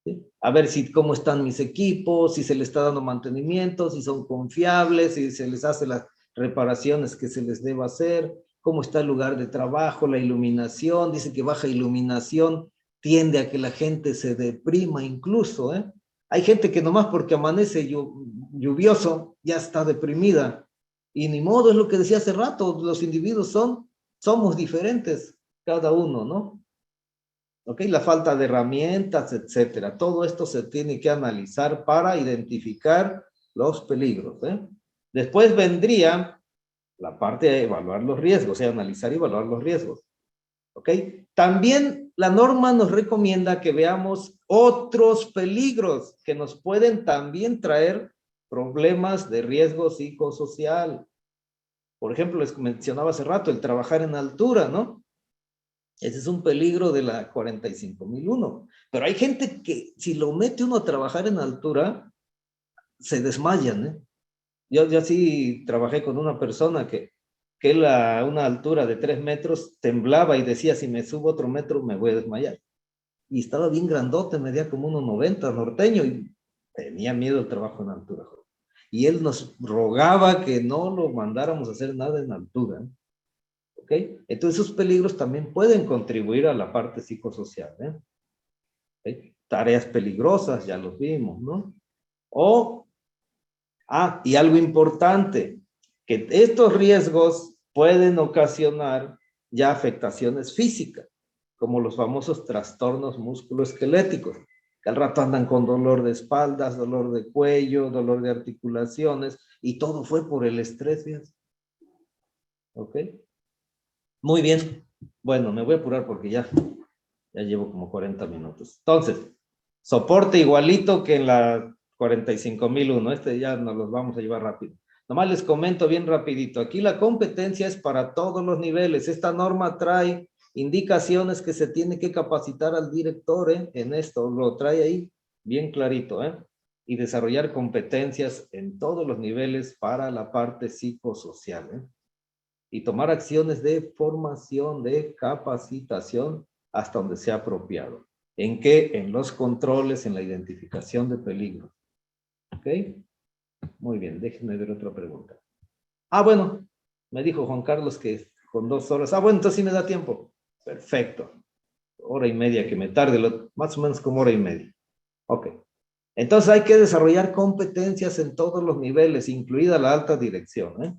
Speaker 1: ¿Sí? A ver cómo están mis equipos, si se les está dando mantenimiento, si son confiables, si se les hace las reparaciones que se les deba hacer, cómo está el lugar de trabajo, la iluminación. Dice que baja iluminación tiende a que la gente se deprima incluso, ¿eh? Hay gente que nomás porque amanece lluvioso ya está deprimida. Y ni modo, es lo que decía hace rato, los individuos somos diferentes, cada uno, ¿no? ¿Ok? La falta de herramientas, etcétera. Todo esto se tiene que analizar para identificar los peligros, ¿eh? Después vendría la parte de evaluar los riesgos, o sea, analizar y evaluar los riesgos. ¿Ok? También la norma nos recomienda que veamos otros peligros que nos pueden también traer problemas de riesgo psicosocial. Por ejemplo, les mencionaba hace rato el trabajar en altura, ¿no? Ese es un peligro de la 45001. Pero hay gente que si lo mete uno a trabajar en altura, se desmayan, ¿eh? Yo sí trabajé con una persona que a una altura de 3 metros temblaba y decía, si me subo otro metro me voy a desmayar. Y estaba bien grandote, medía como 1,90, norteño, y tenía miedo al trabajo en altura. Y él nos rogaba que no lo mandáramos a hacer nada en altura, ¿eh? ¿Ok? Entonces esos peligros también pueden contribuir a la parte psicosocial, ¿eh? ¿Ok? Tareas peligrosas, ya los vimos, ¿no? Y algo importante, que estos riesgos pueden ocasionar ya afectaciones físicas, como los famosos trastornos musculoesqueléticos, que al rato andan con dolor de espaldas, dolor de cuello, dolor de articulaciones, y todo fue por el estrés, ¿ves? ¿Ok? Muy bien. Bueno, me voy a apurar porque ya llevo como 40 minutos. Entonces, soporte igualito que en la 45001. Este ya nos los vamos a llevar rápido. Nomás les comento bien rapidito. Aquí la competencia es para todos los niveles. Esta norma trae indicaciones que se tiene que capacitar al director, ¿eh? En esto. Lo trae ahí bien clarito, ¿eh? Y desarrollar competencias en todos los niveles para la parte psicosocial, ¿eh? Y tomar acciones de formación, de capacitación, hasta donde sea apropiado. ¿En qué? En los controles, en la identificación de peligros. ¿Ok? Muy bien, déjenme ver otra pregunta. Bueno, me dijo Juan Carlos que con 2 horas. Bueno, entonces sí me da tiempo. Perfecto. hora y media que me tarde, más o menos como hora y media. Ok. Entonces hay que desarrollar competencias en todos los niveles, incluida la alta dirección, ¿eh?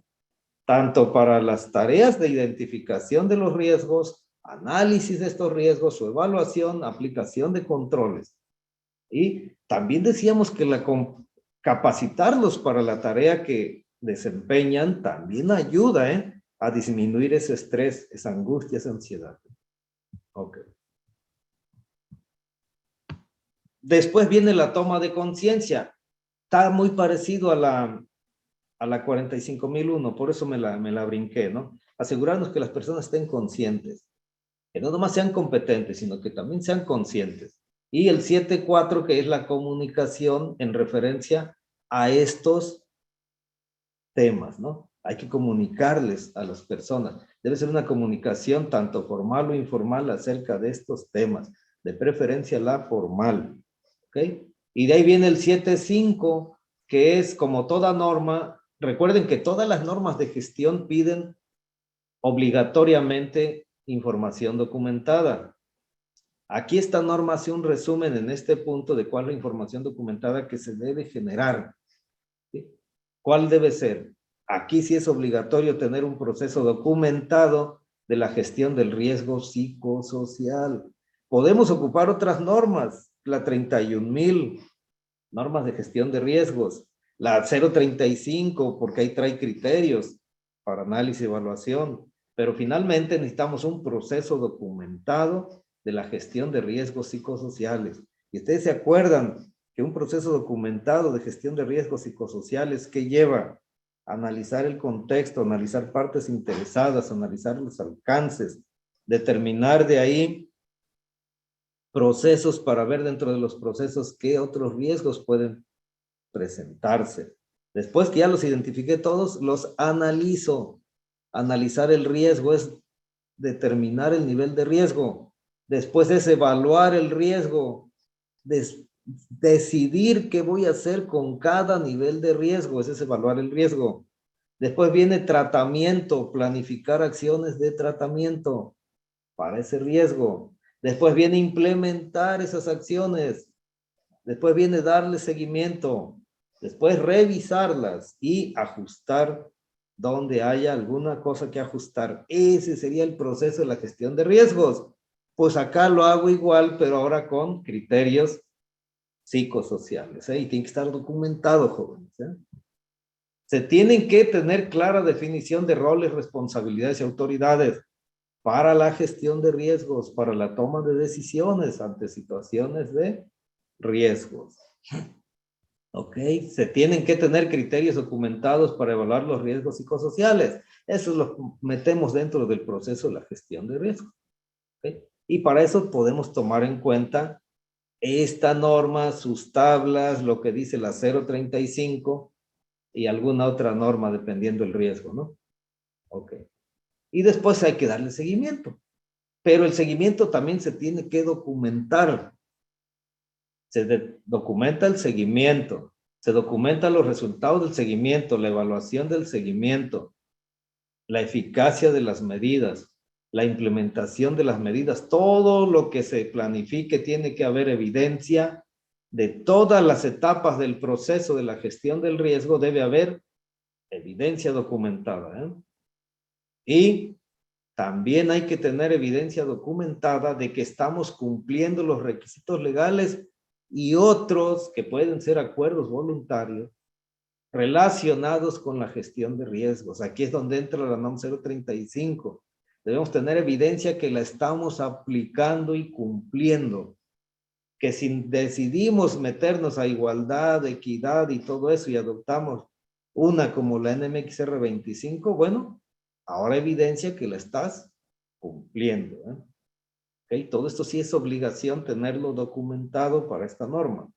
Speaker 1: Tanto para las tareas de identificación de los riesgos, análisis de estos riesgos, su evaluación, aplicación de controles. Y también decíamos que capacitarlos para la tarea que desempeñan también ayuda, ¿eh?, a disminuir ese estrés, esa angustia, esa ansiedad. Ok. Después viene la toma de conciencia. Está muy parecido a la 45001, por eso me la brinqué, ¿no? Asegurarnos que las personas estén conscientes, que no nomás sean competentes, sino que también sean conscientes. Y el 7.4, que es la comunicación en referencia a estos temas, ¿no? Hay que comunicarles a las personas. Debe ser una comunicación tanto formal o informal acerca de estos temas, de preferencia la formal, ¿ok? Y de ahí viene el 7.5, que es como toda norma. Recuerden que todas las normas de gestión piden obligatoriamente información documentada. Aquí esta norma hace un resumen en este punto de cuál es la información documentada que se debe generar, ¿sí? ¿Cuál debe ser? Aquí sí es obligatorio tener un proceso documentado de la gestión del riesgo psicosocial. Podemos ocupar otras normas, la 31.000, normas de gestión de riesgos, la 035, porque ahí trae criterios para análisis y evaluación, pero finalmente necesitamos un proceso documentado de la gestión de riesgos psicosociales. Y ustedes se acuerdan que un proceso documentado de gestión de riesgos psicosociales que lleva a analizar el contexto, analizar partes interesadas, analizar los alcances, determinar de ahí procesos para ver dentro de los procesos qué otros riesgos pueden presentarse. Después que ya los identifiqué todos, los analizo. Analizar el riesgo es determinar el nivel de riesgo. Después es evaluar el riesgo. Decidir qué voy a hacer con cada nivel de riesgo. Ese es evaluar el riesgo. Después viene tratamiento, planificar acciones de tratamiento para ese riesgo. Después viene implementar esas acciones. Después viene darle seguimiento. Después revisarlas y ajustar donde haya alguna cosa que ajustar. Ese sería el proceso de la gestión de riesgos. Pues acá lo hago igual, pero ahora con criterios psicosociales, ¿eh? Y tiene que estar documentado, jóvenes, ¿eh? Se tienen que tener clara definición de roles, responsabilidades y autoridades para la gestión de riesgos, para la toma de decisiones ante situaciones de riesgos. Ok, se tienen que tener criterios documentados para evaluar los riesgos psicosociales. Eso lo metemos dentro del proceso de la gestión de riesgos. ¿Okay? Y para eso podemos tomar en cuenta esta norma, sus tablas, lo que dice la 035 y alguna otra norma dependiendo del riesgo, ¿no? Ok. Y después hay que darle seguimiento. Pero el seguimiento también se tiene que documentar. Se documenta el seguimiento, se documentan los resultados del seguimiento, la evaluación del seguimiento, la eficacia de las medidas, la implementación de las medidas, todo lo que se planifique tiene que haber evidencia de todas las etapas del proceso de la gestión del riesgo, debe haber evidencia documentada, ¿eh? Y también hay que tener evidencia documentada de que estamos cumpliendo los requisitos legales y otros que pueden ser acuerdos voluntarios relacionados con la gestión de riesgos. Aquí es donde entra la NOM 035. Debemos tener evidencia que la estamos aplicando y cumpliendo. Que si decidimos meternos a igualdad, equidad y todo eso y adoptamos una como la NMXR 25, bueno, ahora evidencia que la estás cumpliendo, ¿eh? ¿Okay? Todo esto sí es obligación tenerlo documentado para esta norma.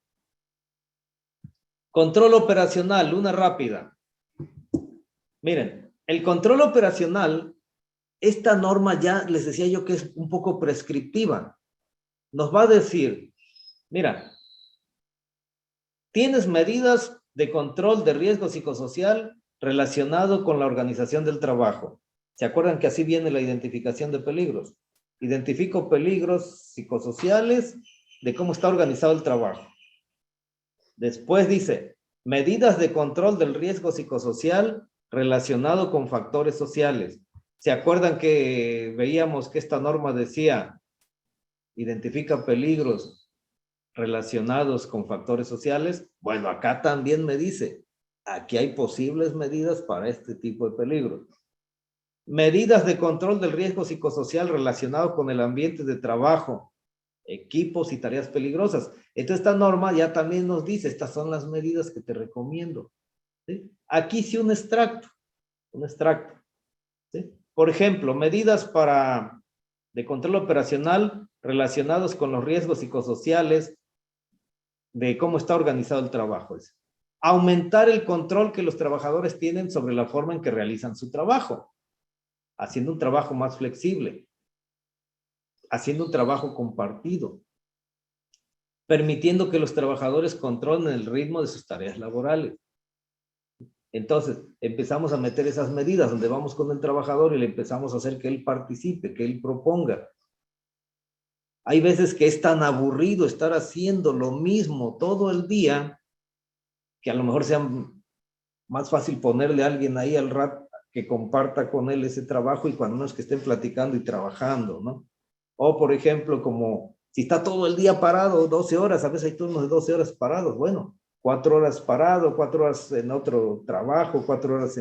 Speaker 1: Control operacional, una rápida. Miren, el control operacional, esta norma ya les decía yo que es un poco prescriptiva. Nos va a decir, mira, tienes medidas de control de riesgo psicosocial relacionado con la organización del trabajo. ¿Se acuerdan que así viene la identificación de peligros? Identifico peligros psicosociales de cómo está organizado el trabajo. Después dice, medidas de control del riesgo psicosocial relacionado con factores sociales. ¿Se acuerdan que veíamos que esta norma decía, identifica peligros relacionados con factores sociales? Bueno, acá también me dice, aquí hay posibles medidas para este tipo de peligros. Medidas de control del riesgo psicosocial relacionado con el ambiente de trabajo, equipos y tareas peligrosas. Entonces, esta norma ya también nos dice, estas son las medidas que te recomiendo. ¿Sí? Aquí sí un extracto. ¿Sí? Por ejemplo, medidas de control operacional relacionados con los riesgos psicosociales de cómo está organizado el trabajo. Es aumentar el control que los trabajadores tienen sobre la forma en que realizan su trabajo, haciendo un trabajo más flexible, haciendo un trabajo compartido, permitiendo que los trabajadores controlen el ritmo de sus tareas laborales. Entonces, empezamos a meter esas medidas donde vamos con el trabajador y le empezamos a hacer que él participe, que él proponga. Hay veces que es tan aburrido estar haciendo lo mismo todo el día que a lo mejor sea más fácil ponerle a alguien ahí al rato que comparta con él ese trabajo y cuando no es que estén platicando y trabajando, ¿no? O, por ejemplo, como si está todo el día parado, 12 horas, a veces hay turnos de 12 horas parados, bueno, 4 horas parado, 4 horas en otro trabajo, 4 horas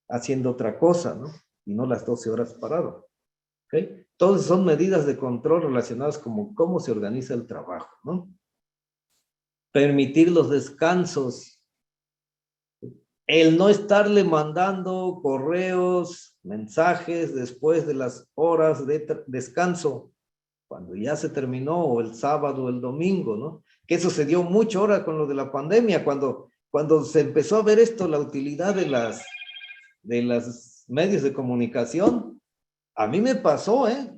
Speaker 1: haciendo otra cosa, ¿no? Y no las 12 horas parado. ¿Ok? Todas son medidas de control relacionadas con cómo se organiza el trabajo, ¿no? Permitir los descansos. El no estarle mandando correos, mensajes después de las horas de descanso, cuando ya se terminó, o el sábado o el domingo, ¿no? Que eso se dio mucho ahora con lo de la pandemia, cuando se empezó a ver esto, la utilidad de las medios de comunicación. A mí me pasó, ¿eh?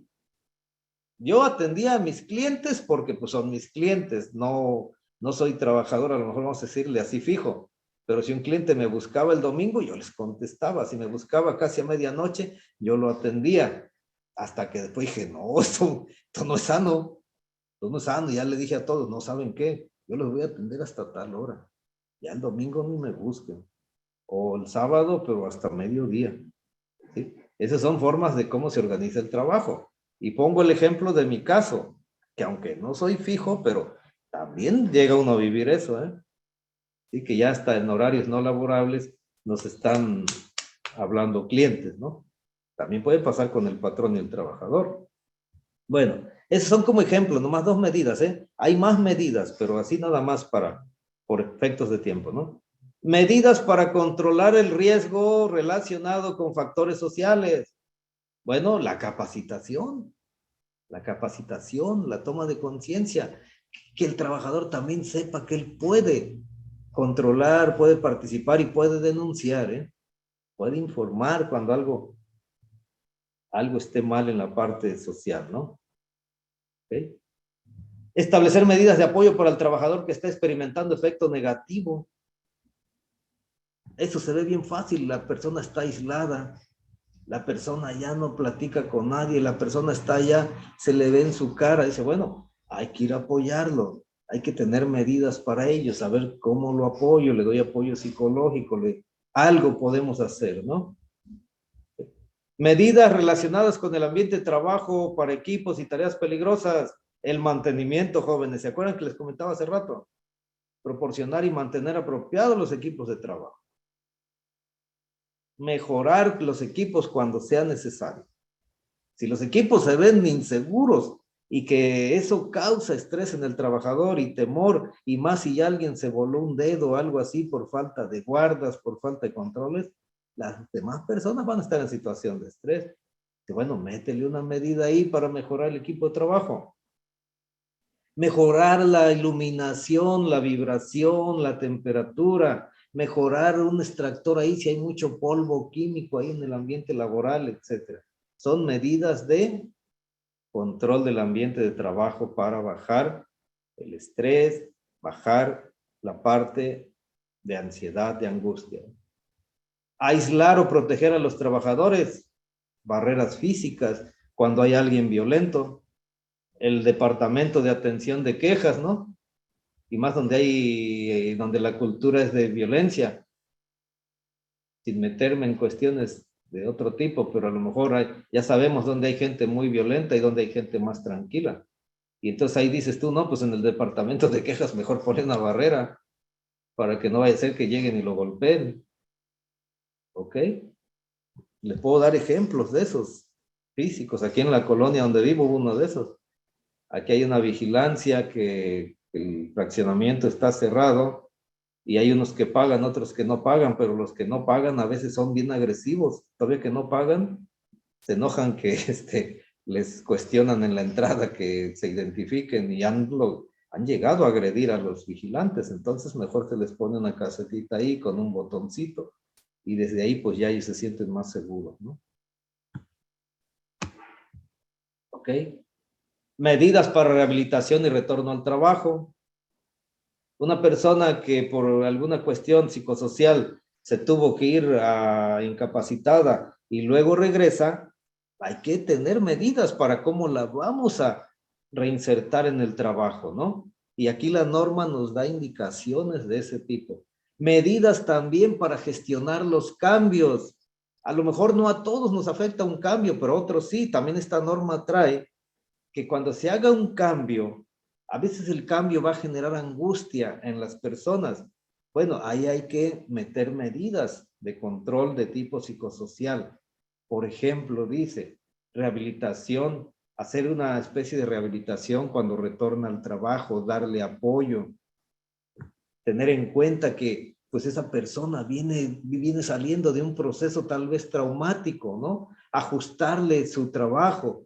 Speaker 1: Yo atendía a mis clientes porque pues son mis clientes, no soy trabajador, a lo mejor vamos a decirle así fijo, pero si un cliente me buscaba el domingo, yo les contestaba, si me buscaba casi a medianoche, yo lo atendía, hasta que después dije, no, esto no es sano, esto no es sano, ya le dije a todos, no saben qué, yo los voy a atender hasta tal hora, ya el domingo ni me busquen, o el sábado, pero hasta mediodía, ¿sí? Esas son formas de cómo se organiza el trabajo. Y pongo el ejemplo de mi caso, que aunque no soy fijo, pero también llega uno a vivir eso, ¿eh? Sí, que ya hasta en horarios no laborables nos están hablando clientes, ¿no? También puede pasar con el patrón y el trabajador. Bueno, esos son como ejemplos, nomás 2 medidas, ¿eh? Hay más medidas, pero así nada más por efectos de tiempo, ¿no? Medidas para controlar el riesgo relacionado con factores sociales. Bueno, la capacitación, la toma de conciencia, que el trabajador también sepa que él puede controlar, puede participar y puede denunciar, ¿eh? Puede informar cuando algo esté mal en la parte social, ¿no? ¿Okay? Establecer medidas de apoyo para el trabajador que está experimentando efecto negativo. Eso se ve bien fácil, la persona está aislada, la persona ya no platica con nadie, la persona está allá, se le ve en su cara, dice, bueno, hay que ir a apoyarlo, hay que tener medidas para ello, saber cómo lo apoyo, le doy apoyo psicológico, algo podemos hacer, ¿no? Medidas relacionadas con el ambiente de trabajo para equipos y tareas peligrosas, el mantenimiento, jóvenes, ¿se acuerdan que les comentaba hace rato? Proporcionar y mantener apropiados los equipos de trabajo. Mejorar los equipos cuando sea necesario. Si los equipos se ven inseguros y que eso causa estrés en el trabajador y temor, y más si alguien se voló un dedo o algo así por falta de guardas, por falta de controles, las demás personas van a estar en situación de estrés. Que bueno, métele una medida ahí para mejorar el equipo de trabajo. Mejorar la iluminación, la vibración, la temperatura, mejorar un extractor ahí si hay mucho polvo químico ahí en el ambiente laboral, etcétera. Son medidas de control del ambiente de trabajo para bajar el estrés, bajar la parte de ansiedad, de angustia. Aislar o proteger a los trabajadores, barreras físicas. cuando hay alguien violento. El departamento de atención de quejas, ¿no? Y más donde la cultura es de violencia, sin meterme en cuestiones de otro tipo, pero a lo mejor ya sabemos dónde hay gente muy violenta y dónde hay gente más tranquila. Y entonces ahí dices tú, no, pues en el departamento de quejas mejor poner una barrera para que no vaya a ser que lleguen y lo golpeen. ¿Ok? Les puedo dar ejemplos de esos físicos. Aquí en la colonia donde vivo hubo uno de esos. Aquí hay una vigilancia que el fraccionamiento está cerrado y hay unos que pagan, otros que no pagan, pero los que no pagan a veces son bien agresivos. Todavía que no pagan, se enojan que les cuestionan en la entrada que se identifiquen y han llegado a agredir a los vigilantes. Entonces mejor se les pone una casetita ahí con un botoncito y desde ahí pues ya ellos se sienten más seguros, ¿no? ¿Ok? Medidas para rehabilitación y retorno al trabajo. Una persona que por alguna cuestión psicosocial se tuvo que ir incapacitada y luego regresa, hay que tener medidas para cómo la vamos a reinsertar en el trabajo, ¿no? Y aquí la norma nos da indicaciones de ese tipo. Medidas también para gestionar los cambios. A lo mejor no a todos nos afecta un cambio, pero a otros sí. También esta norma trae que cuando se haga un cambio, a veces el cambio va a generar angustia en las personas. Bueno, ahí hay que meter medidas de control de tipo psicosocial. Por ejemplo, dice, rehabilitación, hacer una especie de rehabilitación cuando retorna al trabajo, darle apoyo, tener en cuenta que pues esa persona viene saliendo de un proceso tal vez traumático, ¿no? Ajustarle su trabajo.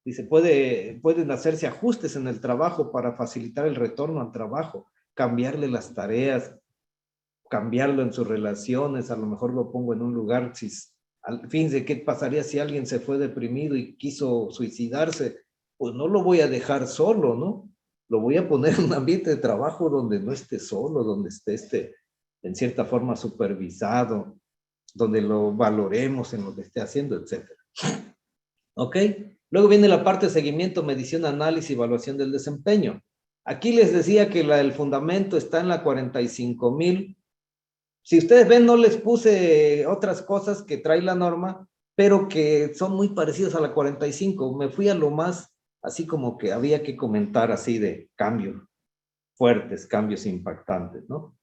Speaker 1: Dice, pueden hacerse ajustes en el trabajo para facilitar el retorno al trabajo, cambiarle las tareas, cambiarlo en sus relaciones, a lo mejor lo pongo en un lugar, fíjense qué pasaría si alguien se fue deprimido y quiso suicidarse, pues no lo voy a dejar solo, ¿no? Lo voy a poner en un ambiente de trabajo donde no esté solo, donde esté en cierta forma supervisado, donde lo valoremos en lo que esté haciendo, etc. ¿Ok? Luego viene la parte de seguimiento, medición, análisis y evaluación del desempeño. Aquí les decía que el fundamento está en la 45,000. Si ustedes ven, no les puse otras cosas que trae la norma, pero que son muy parecidas a la 45. Me fui a lo más, así como que había que comentar así de cambios fuertes, cambios impactantes, ¿no?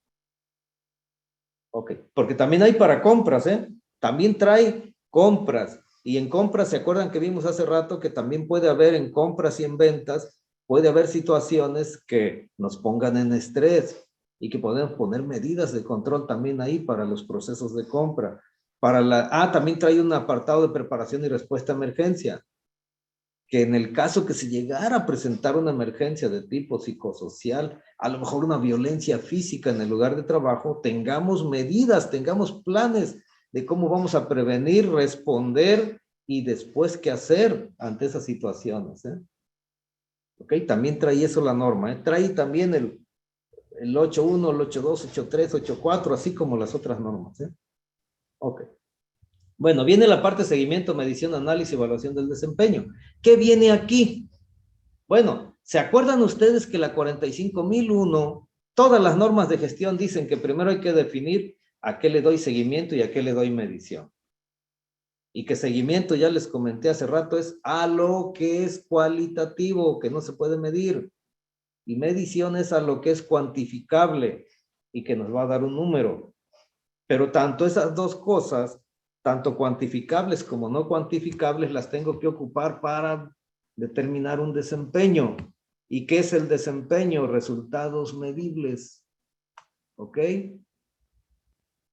Speaker 1: Ok, porque también hay para compras, ¿eh? También trae compras. Y en compras, ¿se acuerdan que vimos hace rato que también puede haber en compras y en ventas, puede haber situaciones que nos pongan en estrés y que podemos poner medidas de control también ahí para los procesos de compra? También trae un apartado de preparación y respuesta a emergencia, que en el caso que se llegara a presentar una emergencia de tipo psicosocial, a lo mejor una violencia física en el lugar de trabajo, tengamos medidas, tengamos planes de cómo vamos a prevenir, responder y después qué hacer ante esas situaciones, ¿eh? ¿Ok? También trae eso la norma, ¿eh? Trae también el 8.1, el 8.2, 8.3, 8.4, así como las otras normas, ¿eh? Ok. Bueno, viene la parte de seguimiento, medición, análisis y evaluación del desempeño. ¿Qué viene aquí? Bueno, ¿se acuerdan ustedes que la 45,001, todas las normas de gestión dicen que primero hay que definir a qué le doy seguimiento y a qué le doy medición? Y que seguimiento, ya les comenté hace rato, es a lo que es cualitativo, que no se puede medir. Y medición es a lo que es cuantificable y que nos va a dar un número. Pero tanto esas dos cosas, tanto cuantificables como no cuantificables, las tengo que ocupar para determinar un desempeño. ¿Y qué es el desempeño? Resultados medibles. ¿Ok?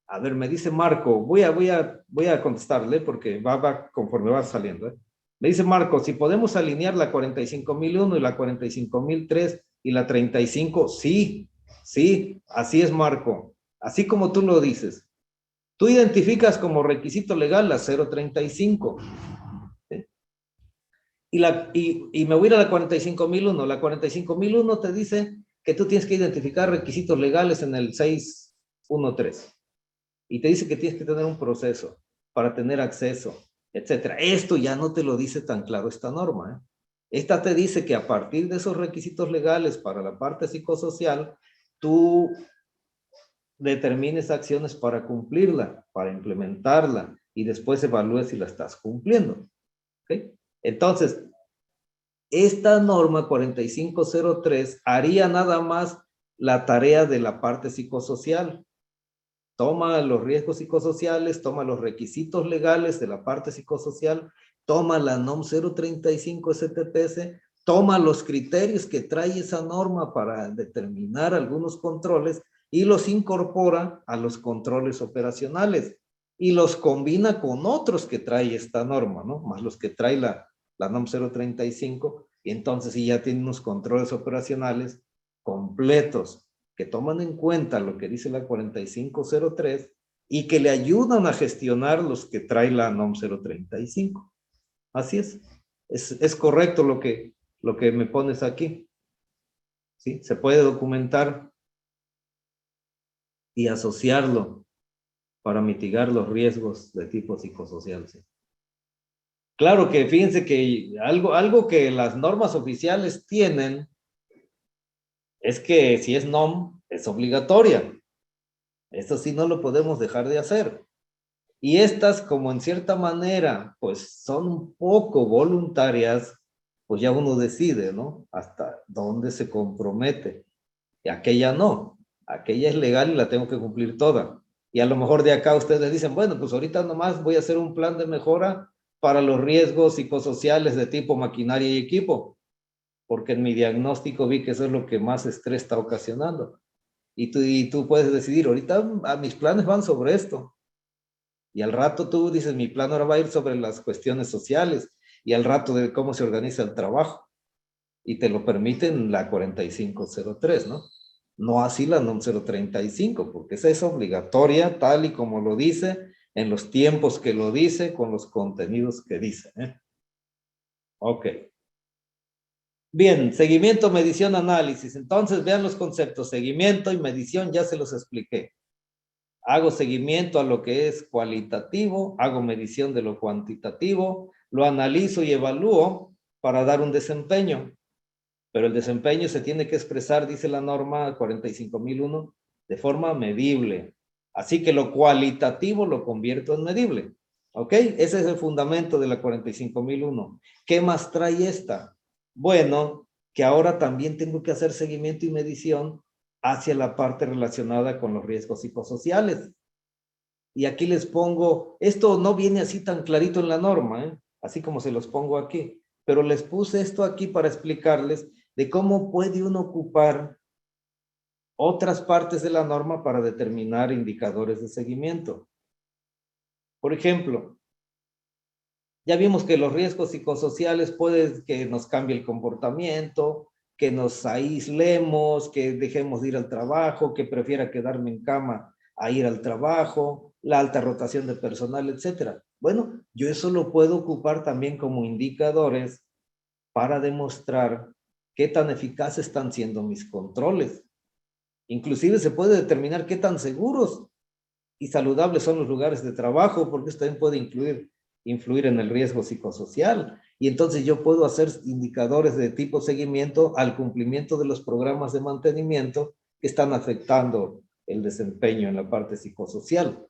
Speaker 1: A ver, me dice Marco, voy a contestarle porque va conforme va saliendo, ¿eh? Me dice Marco, si podemos alinear la 45,001 y la 45,003 y la 35, sí, así es Marco. Así como tú lo dices. Tú identificas como requisito legal la 035. ¿Sí? Y me voy a ir a la 45,001. La 45,001 te dice que tú tienes que identificar requisitos legales en el 613. Y te dice que tienes que tener un proceso para tener acceso. etcétera. Esto ya no te lo dice tan claro esta norma, ¿eh? Esta te dice que a partir de esos requisitos legales para la parte psicosocial, tú determines acciones para cumplirla, para implementarla, y después evalúes si la estás cumpliendo. ¿Okay? Entonces, esta norma 4503 haría nada más la tarea de la parte psicosocial. Toma los riesgos psicosociales, toma los requisitos legales de la parte psicosocial, toma la NOM 035 STPS, toma los criterios que trae esa norma para determinar algunos controles y los incorpora a los controles operacionales y los combina con otros que trae esta norma, ¿no? Más los que trae la NOM 035, y entonces sí ya tiene unos controles operacionales completos que toman en cuenta lo que dice la 4503 y que le ayudan a gestionar los que trae la NOM 035. Así es correcto lo que me pones aquí. ¿Sí? Se puede documentar y asociarlo para mitigar los riesgos de tipo psicosocial. ¿Sí? Claro que fíjense que algo que las normas oficiales tienen es que si es NOM, es obligatoria. Eso sí no lo podemos dejar de hacer. Y estas, como en cierta manera, pues son un poco voluntarias, pues ya uno decide, ¿no? Hasta dónde se compromete. Y aquella no. Aquella es legal y la tengo que cumplir toda. Y a lo mejor de acá ustedes dicen, bueno, pues ahorita nomás voy a hacer un plan de mejora para los riesgos psicosociales de tipo maquinaria y equipo, porque en mi diagnóstico vi que eso es lo que más estrés está ocasionando. Y tú puedes decidir, ahorita mis planes van sobre esto. Y al rato tú dices, mi plan ahora va a ir sobre las cuestiones sociales y al rato de cómo se organiza el trabajo. Y te lo permiten la 4503, ¿no? No así la NOM 035, porque esa es obligatoria tal y como lo dice, en los tiempos que lo dice, con los contenidos que dice. Ok. Bien, seguimiento, medición, análisis. Entonces vean los conceptos, seguimiento y medición, ya se los expliqué. Hago seguimiento a lo que es cualitativo, hago medición de lo cuantitativo, lo analizo y evalúo para dar un desempeño. Pero el desempeño se tiene que expresar, dice la norma 45001, de forma medible. Así que lo cualitativo lo convierto en medible. ¿Ok? Ese es el fundamento de la 45001. ¿Qué más trae esta? Bueno, que ahora también tengo que hacer seguimiento y medición hacia la parte relacionada con los riesgos psicosociales. Y aquí les pongo, esto no viene así tan clarito en la norma, ¿eh? Así como se los pongo aquí, pero les puse esto aquí para explicarles de cómo puede uno ocupar otras partes de la norma para determinar indicadores de seguimiento. Por ejemplo, ya vimos que los riesgos psicosociales pueden que nos cambie el comportamiento, que nos aislemos, que dejemos de ir al trabajo, que prefiera quedarme en cama a ir al trabajo, la alta rotación de personal, etcétera. Bueno, yo eso lo puedo ocupar también como indicadores para demostrar qué tan eficaces están siendo mis controles. Inclusive se puede determinar qué tan seguros y saludables son los lugares de trabajo, porque esto también puede influir en el riesgo psicosocial. Y entonces yo puedo hacer indicadores de tipo seguimiento al cumplimiento de los programas de mantenimiento que están afectando el desempeño en la parte psicosocial.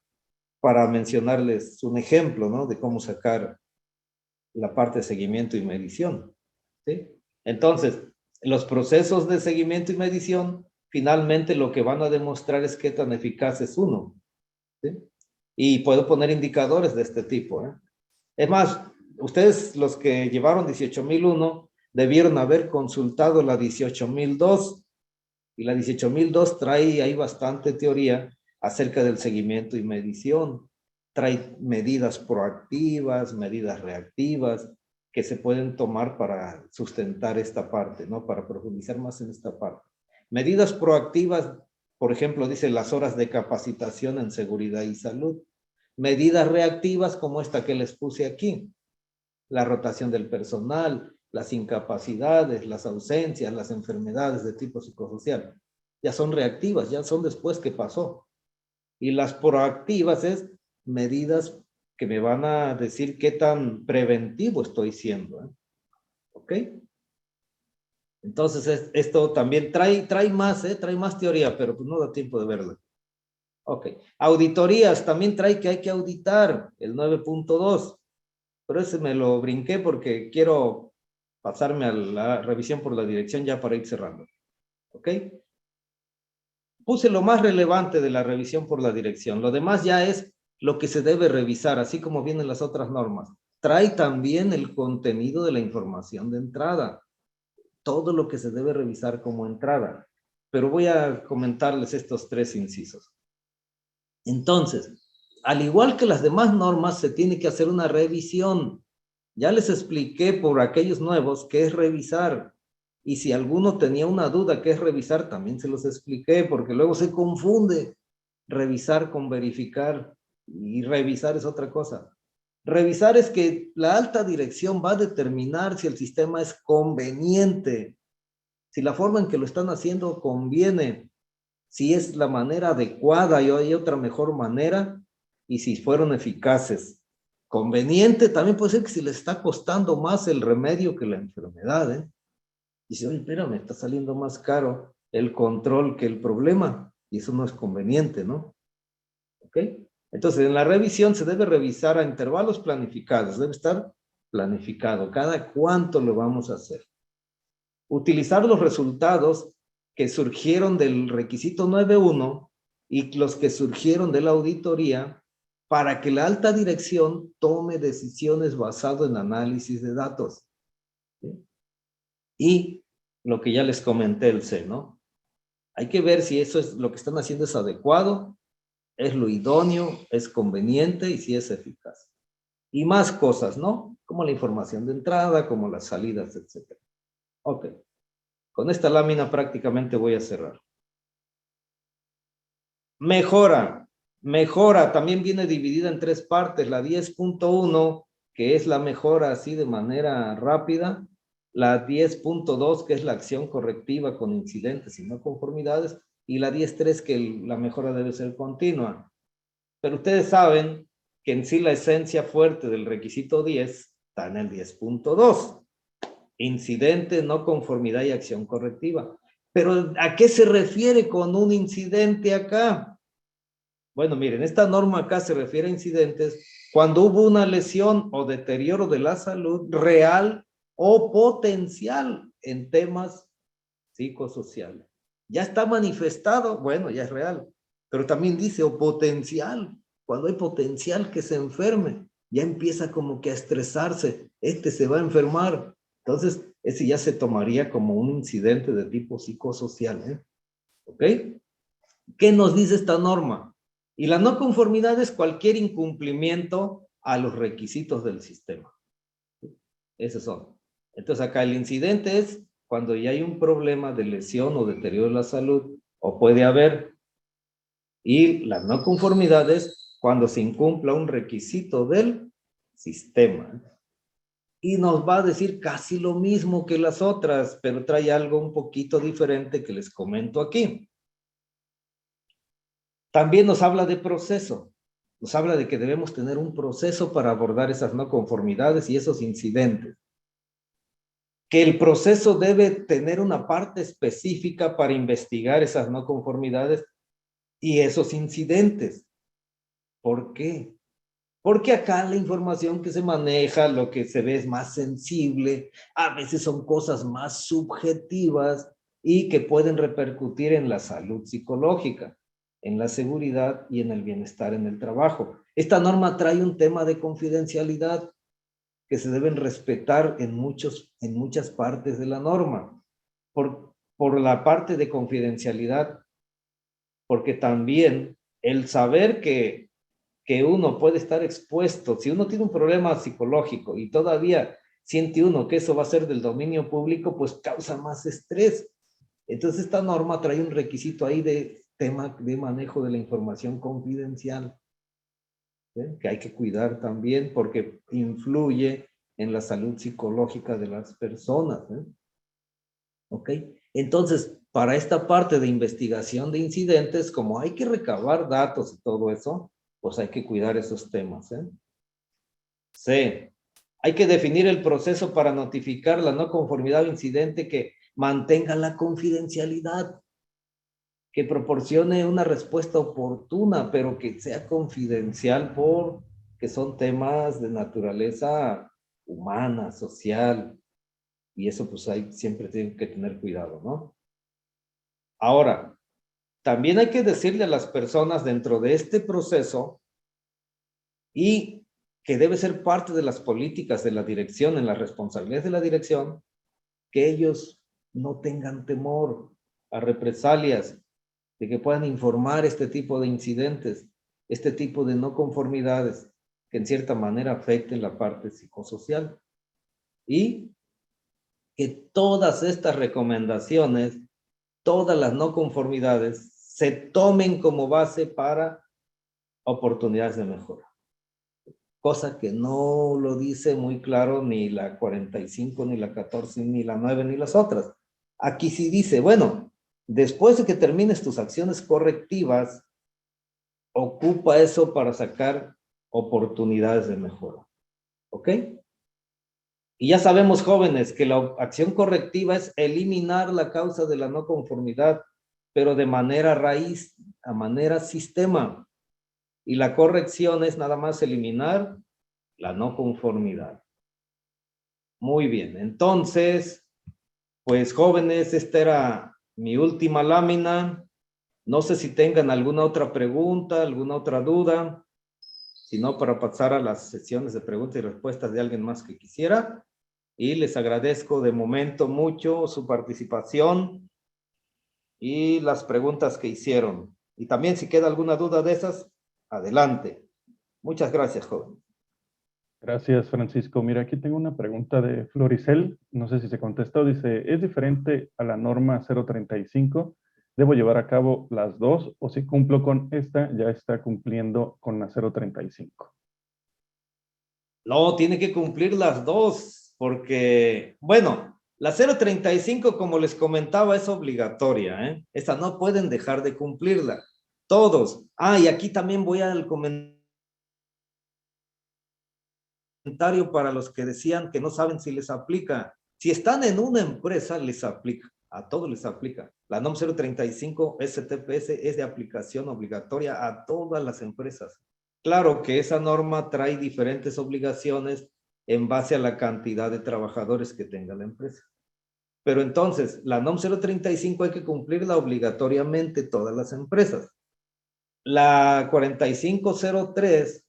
Speaker 1: Para mencionarles un ejemplo, ¿no? De cómo sacar la parte de seguimiento y medición. ¿Sí? Entonces, los procesos de seguimiento y medición, finalmente lo que van a demostrar es qué tan eficaz es uno. ¿Sí? Y puedo poner indicadores de este tipo. Es más, ustedes los que llevaron 18001 debieron haber consultado la 18002 y la 18002 trae ahí bastante teoría acerca del seguimiento y medición. Trae medidas proactivas, medidas reactivas que se pueden tomar para sustentar esta parte, ¿no? Para profundizar más en esta parte. Medidas proactivas, por ejemplo, dice las horas de capacitación en seguridad y salud. Medidas reactivas como esta que les puse aquí. La rotación del personal, las incapacidades, las ausencias, las enfermedades de tipo psicosocial. Ya son reactivas, ya son después que pasó. Y las proactivas es medidas que me van a decir qué tan preventivo estoy siendo. ¿Ok? Entonces, esto también trae más teoría, pero pues no da tiempo de verla. Ok. Auditorías, también trae que hay que auditar el 9.2. Pero ese me lo brinqué porque quiero pasarme a la revisión por la dirección ya para ir cerrando. ¿Ok? Puse lo más relevante de la revisión por la dirección. Lo demás ya es lo que se debe revisar, así como vienen las otras normas. Trae también el contenido de la información de entrada. Todo lo que se debe revisar como entrada. Pero voy a comentarles estos 3 incisos. Entonces, al igual que las demás normas, se tiene que hacer una revisión. Ya les expliqué por aquellos nuevos qué es revisar. Y si alguno tenía una duda qué es revisar, también se los expliqué, porque luego se confunde revisar con verificar. Y revisar es otra cosa. Revisar es que la alta dirección va a determinar si el sistema es conveniente, si la forma en que lo están haciendo conviene, si es la manera adecuada y hay otra mejor manera, y si fueron eficaces. Conveniente también puede ser que si les está costando más el remedio que la enfermedad, ¿eh? Dice, oye, espérame, está saliendo más caro el control que el problema, y eso no es conveniente, ¿no? ¿Ok? Entonces, en la revisión se debe revisar a intervalos planificados, debe estar planificado, cada cuánto lo vamos a hacer. Utilizar los resultados que surgieron del requisito 9.1 y los que surgieron de la auditoría para que la alta dirección tome decisiones basadas en análisis de datos. ¿Sí? Y lo que ya les comenté el C, ¿no? Hay que ver si eso es lo que están haciendo es adecuado, es lo idóneo, es conveniente y si es eficaz. Y más cosas, ¿no? Como la información de entrada, como las salidas, etc. Ok. Con esta lámina prácticamente voy a cerrar. Mejora. Mejora también viene dividida en 3 partes. La 10.1, que es la mejora así de manera rápida. La 10.2, que es la acción correctiva con incidentes y no conformidades. Y la 10.3, que la mejora debe ser continua. Pero ustedes saben que en sí la esencia fuerte del requisito 10 está en el 10.2. Incidente, no conformidad y acción correctiva. Pero ¿a qué se refiere con un incidente acá? Bueno, miren, esta norma acá se refiere a incidentes cuando hubo una lesión o deterioro de la salud real o potencial en temas psicosociales. Ya está manifestado, bueno, ya es real, pero también dice o potencial. Cuando hay potencial que se enferme, ya empieza como que a estresarse, se va a enfermar. Entonces, ese ya se tomaría como un incidente de tipo psicosocial, ¿eh? ¿Ok? ¿Qué nos dice esta norma? Y la no conformidad es cualquier incumplimiento a los requisitos del sistema. Esos son. Entonces acá el incidente es cuando ya hay un problema de lesión o deterioro de la salud, o puede haber. Y la no conformidad es cuando se incumpla un requisito del sistema. Y nos va a decir casi lo mismo que las otras, pero trae algo un poquito diferente que les comento aquí. También nos habla de proceso. Nos habla de que debemos tener un proceso para abordar esas no conformidades y esos incidentes. Que el proceso debe tener una parte específica para investigar esas no conformidades y esos incidentes. ¿Por qué? Porque acá la información que se maneja, lo que se ve es más sensible, a veces son cosas más subjetivas y que pueden repercutir en la salud psicológica, en la seguridad y en el bienestar en el trabajo. Esta norma trae un tema de confidencialidad que se deben respetar en muchas partes de la norma. Por la parte de confidencialidad, porque también el saber que uno puede estar expuesto, si uno tiene un problema psicológico y todavía siente uno que eso va a ser del dominio público, pues causa más estrés. Entonces esta norma trae un requisito ahí de tema de manejo de la información confidencial, ¿sí? Que hay que cuidar también porque influye en la salud psicológica de las personas, ¿eh? ¿Ok? Entonces, para esta parte de investigación de incidentes, como hay que recabar datos y todo eso, pues hay que cuidar esos temas, ¿eh? C. Hay que definir el proceso para notificar la no conformidad o incidente que mantenga la confidencialidad, que proporcione una respuesta oportuna, pero que sea confidencial porque son temas de naturaleza humana, social, y eso pues siempre tienen que tener cuidado, ¿no? Ahora, también hay que decirle a las personas dentro de este proceso y que debe ser parte de las políticas de la dirección, en las responsabilidades de la dirección, que ellos no tengan temor a represalias, de que puedan informar este tipo de incidentes, este tipo de no conformidades, que en cierta manera afecten la parte psicosocial. Y que todas estas recomendaciones, todas las no conformidades, se tomen como base para oportunidades de mejora. Cosa que no lo dice muy claro ni la 45, ni la 14, ni la 9, ni las otras. Aquí sí dice, bueno, después de que termines tus acciones correctivas, ocupa eso para sacar oportunidades de mejora. ¿Ok? Y ya sabemos, jóvenes, que la acción correctiva es eliminar la causa de la no conformidad, pero de manera raíz, a manera sistema. Y la corrección es nada más eliminar la no conformidad. Muy bien, entonces, pues jóvenes, esta era mi última lámina. No sé si tengan alguna otra pregunta, alguna otra duda. Si no, para pasar a las sesiones de preguntas y respuestas de alguien más que quisiera. Y les agradezco de momento mucho su participación y las preguntas que hicieron. Y también si queda alguna duda de esas, adelante. Muchas gracias, joven.
Speaker 2: Gracias, Francisco. Mira, aquí tengo una pregunta de Floricel. No sé si se contestó. Dice, ¿es diferente a la norma 035? ¿Debo llevar a cabo las dos o si cumplo con esta, ya está cumpliendo con la 035?
Speaker 1: No, tiene que cumplir las dos, porque, bueno, la 035, como les comentaba, es obligatoria, ¿eh? Esa no pueden dejar de cumplirla. Todos. Ah, y aquí también voy al comentario para los que decían que no saben si les aplica. Si están en una empresa, les aplica. A todos les aplica. La NOM 035 STPS es de aplicación obligatoria a todas las empresas. Claro que esa norma trae diferentes obligaciones en base a la cantidad de trabajadores que tenga la empresa. Pero entonces, la NOM 035 hay que cumplirla obligatoriamente todas las empresas. La 4503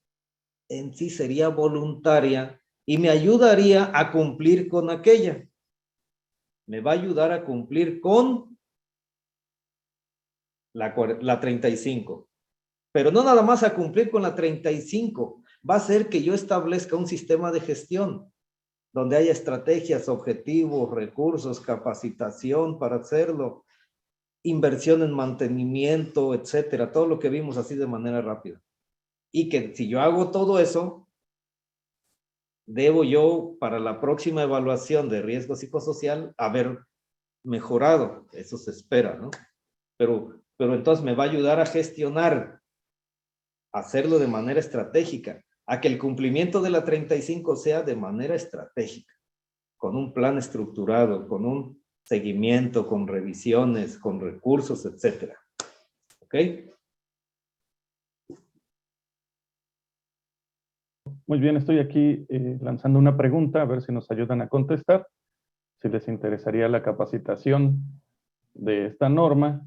Speaker 1: en sí sería voluntaria y me ayudaría a cumplir con aquella. Me va a ayudar a cumplir con la 35. Pero no nada más a cumplir con la 35. Va a ser que yo establezca un sistema de gestión donde haya estrategias, objetivos, recursos, capacitación para hacerlo, inversión en mantenimiento, etcétera, todo lo que vimos así de manera rápida. Y que si yo hago todo eso, debo yo para la próxima evaluación de riesgo psicosocial haber mejorado, eso se espera, ¿no? Pero entonces me va a ayudar a gestionar, a hacerlo de manera estratégica, a que el cumplimiento de la 35 sea de manera estratégica, con un plan estructurado, con un seguimiento, con revisiones, con recursos, etcétera. ¿Ok?
Speaker 2: Muy bien, estoy aquí lanzando una pregunta, a ver si nos ayudan a contestar. Si les interesaría la capacitación de esta norma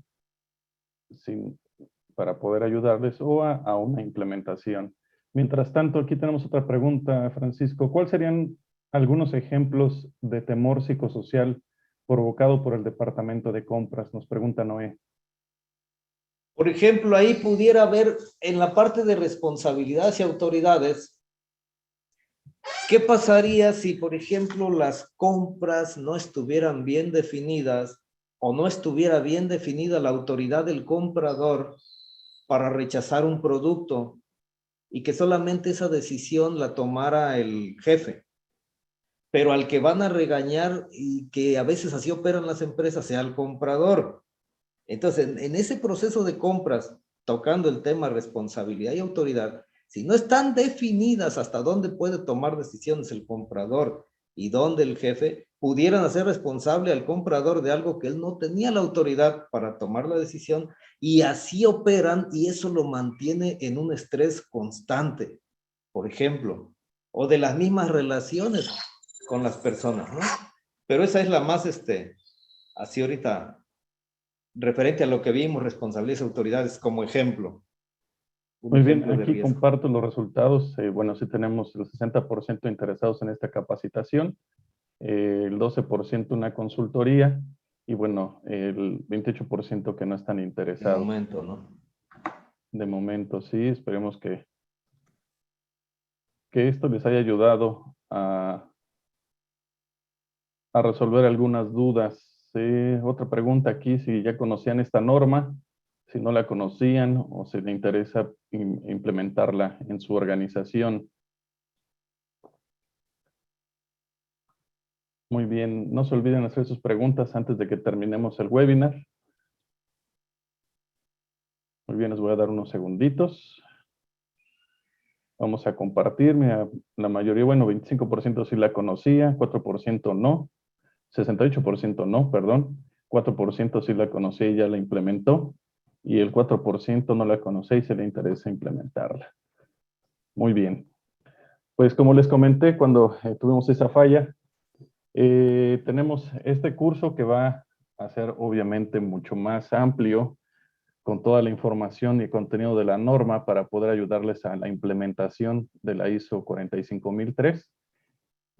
Speaker 2: para poder ayudarles o a una implementación. Mientras tanto, aquí tenemos otra pregunta, Francisco. ¿Cuáles serían algunos ejemplos de temor psicosocial provocado por el departamento de compras? Nos pregunta Noé.
Speaker 1: Por ejemplo, ahí pudiera haber en la parte de responsabilidades y autoridades, ¿qué pasaría si, por ejemplo, las compras no estuvieran bien definidas o no estuviera bien definida la autoridad del comprador para rechazar un producto y que solamente esa decisión la tomara el jefe? Pero al que van a regañar y que a veces así operan las empresas sea el comprador. Entonces, en ese proceso de compras, tocando el tema responsabilidad y autoridad, Si no están definidas hasta dónde puede tomar decisiones el comprador y dónde el jefe, pudieran hacer responsable al comprador de algo que él no tenía la autoridad para tomar la decisión, y así operan, y eso lo mantiene en un estrés constante, por ejemplo, o de las mismas relaciones con las personas, ¿no? Pero esa es la más, así ahorita, referente a lo que vimos, responsabilidades de autoridades como ejemplo. Un
Speaker 2: Muy bien,
Speaker 1: ejemplo de
Speaker 2: aquí
Speaker 1: riesgo.
Speaker 2: comparto los resultados. Bueno, sí tenemos el 60% interesados en esta capacitación, el 12% una consultoría y bueno, el 28% que no están
Speaker 1: De
Speaker 2: interesados.
Speaker 1: momento, ¿no?
Speaker 2: De momento, sí, esperemos que esto les haya ayudado a resolver algunas dudas. Otra pregunta aquí, si ya conocían esta norma, si no la conocían o si les interesa implementarla en su organización. Muy bien, no se olviden hacer sus preguntas antes de que terminemos el webinar. Muy bien, les voy a dar unos segunditos. Vamos a compartir. Mira, la mayoría, bueno, 25% sí la conocía, 4% no, 68% no, perdón, 4% sí la conocía y ya la implementó, y el 4% no la conocía y se le interesa implementarla. Muy bien. Pues como les comenté, cuando tuvimos esa falla, tenemos este curso que va a ser obviamente mucho más amplio, con toda la información y contenido de la norma para poder ayudarles a la implementación de la ISO 45003.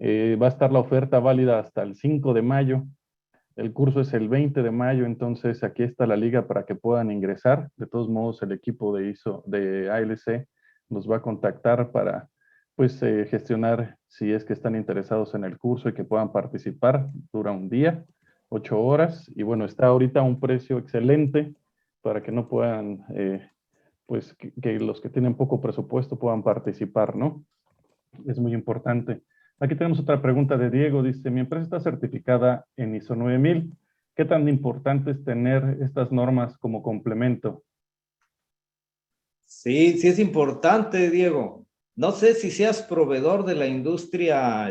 Speaker 2: Va a estar la oferta válida hasta el 5 de mayo. El curso es el 20 de mayo, entonces aquí está la liga para que puedan ingresar. De todos modos, el equipo de ALC nos va a contactar para pues, gestionar si es que están interesados en el curso y que puedan participar. Dura un día, 8 horas, y bueno, está ahorita a un precio excelente para que no puedan, pues que los que tienen poco presupuesto puedan participar, ¿no? Es muy importante. Aquí tenemos otra pregunta de Diego. Dice, mi empresa está certificada en ISO 9000. ¿Qué tan importante es tener estas normas como complemento?
Speaker 1: Sí, sí es importante, Diego. No sé si seas proveedor de la industria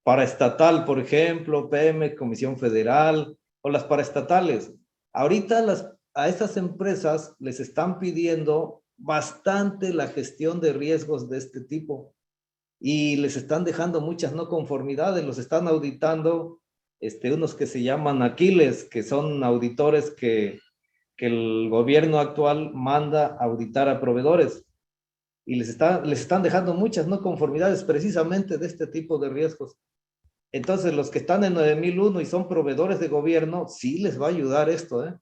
Speaker 1: paraestatal, por ejemplo, PM, Comisión Federal, o las paraestatales. Ahorita a estas empresas les están pidiendo bastante la gestión de riesgos de este tipo, y les están dejando muchas no conformidades, los están auditando unos que se llaman Aquiles, que son auditores que el gobierno actual manda auditar a proveedores, y les están dejando muchas no conformidades precisamente de este tipo de riesgos. Entonces, los que están en 9001 y son proveedores de gobierno, sí les va a ayudar esto, ¿eh?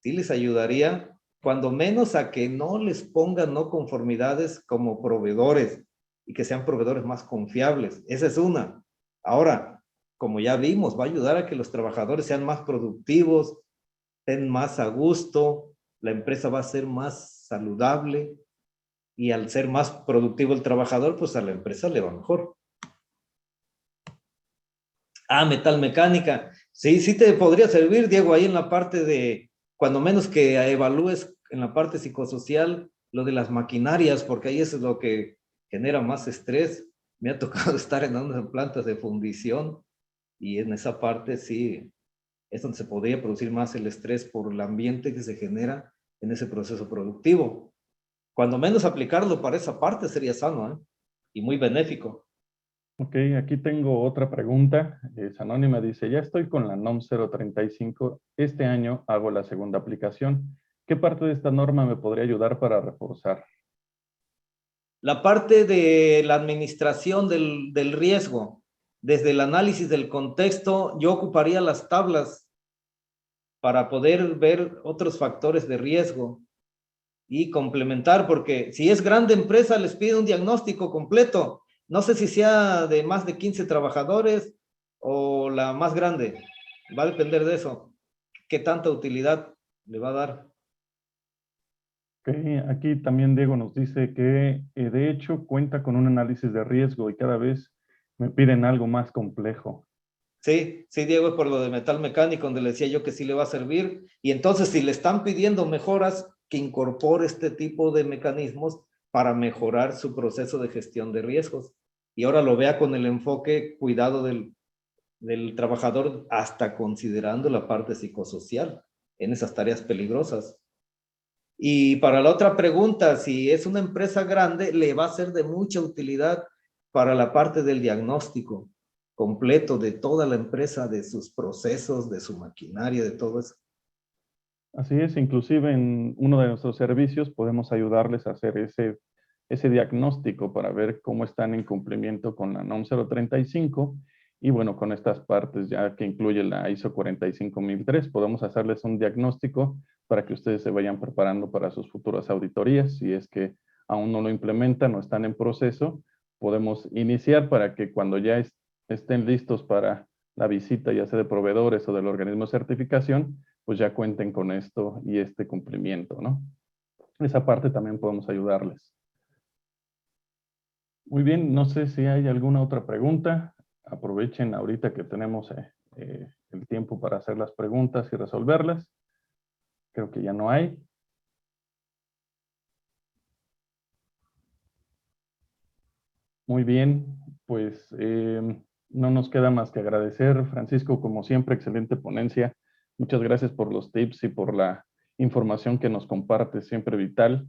Speaker 1: Sí les ayudaría, cuando menos a que no les pongan no conformidades como proveedores, y que sean proveedores más confiables. Esa es una. Ahora, como ya vimos, va a ayudar a que los trabajadores sean más productivos, estén más a gusto, la empresa va a ser más saludable, y al ser más productivo el trabajador, pues a la empresa le va mejor. Metalmecánica. Sí, sí te podría servir, Diego, ahí en la parte de, cuando menos que evalúes en la parte psicosocial, lo de las maquinarias, porque ahí eso es lo que genera más estrés. Me ha tocado estar en unas plantas de fundición, y en esa parte sí, es donde se podría producir más el estrés por el ambiente que se genera en ese proceso productivo. Cuando menos aplicarlo para esa parte sería sano, ¿eh? Y muy benéfico.
Speaker 2: Ok, aquí tengo otra pregunta. Es anónima, dice, ya estoy con la NOM 035. Este año hago la segunda aplicación. ¿Qué parte de esta norma me podría ayudar para reforzar?
Speaker 1: La parte de la administración del riesgo, desde el análisis del contexto, yo ocuparía las tablas para poder ver otros factores de riesgo y complementar, porque si es grande empresa les pide un diagnóstico completo. No sé si sea de más de 15 trabajadores o la más grande. Va a depender de eso. ¿Qué tanta utilidad le va a dar?
Speaker 2: Okay, aquí también Diego nos dice que de hecho cuenta con un análisis de riesgo y cada vez me piden algo más complejo.
Speaker 1: Sí, sí, Diego, es por lo de metal mecánico, donde le decía yo que sí le va a servir. Y entonces, si le están pidiendo mejoras, que incorpore este tipo de mecanismos para mejorar su proceso de gestión de riesgos. Y ahora lo vea con el enfoque cuidado del trabajador, hasta considerando la parte psicosocial en esas tareas peligrosas. Y para la otra pregunta, si es una empresa grande, le va a ser de mucha utilidad para la parte del diagnóstico completo de toda la empresa, de sus procesos, de su maquinaria, de todo eso.
Speaker 2: Así es, inclusive en uno de nuestros servicios podemos ayudarles a hacer ese diagnóstico para ver cómo están en cumplimiento con la NOM 035 y bueno, con estas partes ya que incluye la ISO 45003, podemos hacerles un diagnóstico para que ustedes se vayan preparando para sus futuras auditorías. Si es que aún no lo implementan o están en proceso, podemos iniciar para que cuando ya estén listos para la visita, ya sea de proveedores o del organismo de certificación, pues ya cuenten con esto y este cumplimiento, ¿no? Esa parte también podemos ayudarles. Muy bien, no sé si hay alguna otra pregunta. Aprovechen ahorita que tenemos el tiempo para hacer las preguntas y resolverlas. Creo que ya no hay. Muy bien, pues no nos queda más que agradecer, Francisco, como siempre, excelente ponencia. Muchas gracias por los tips y por la información que nos compartes, siempre vital.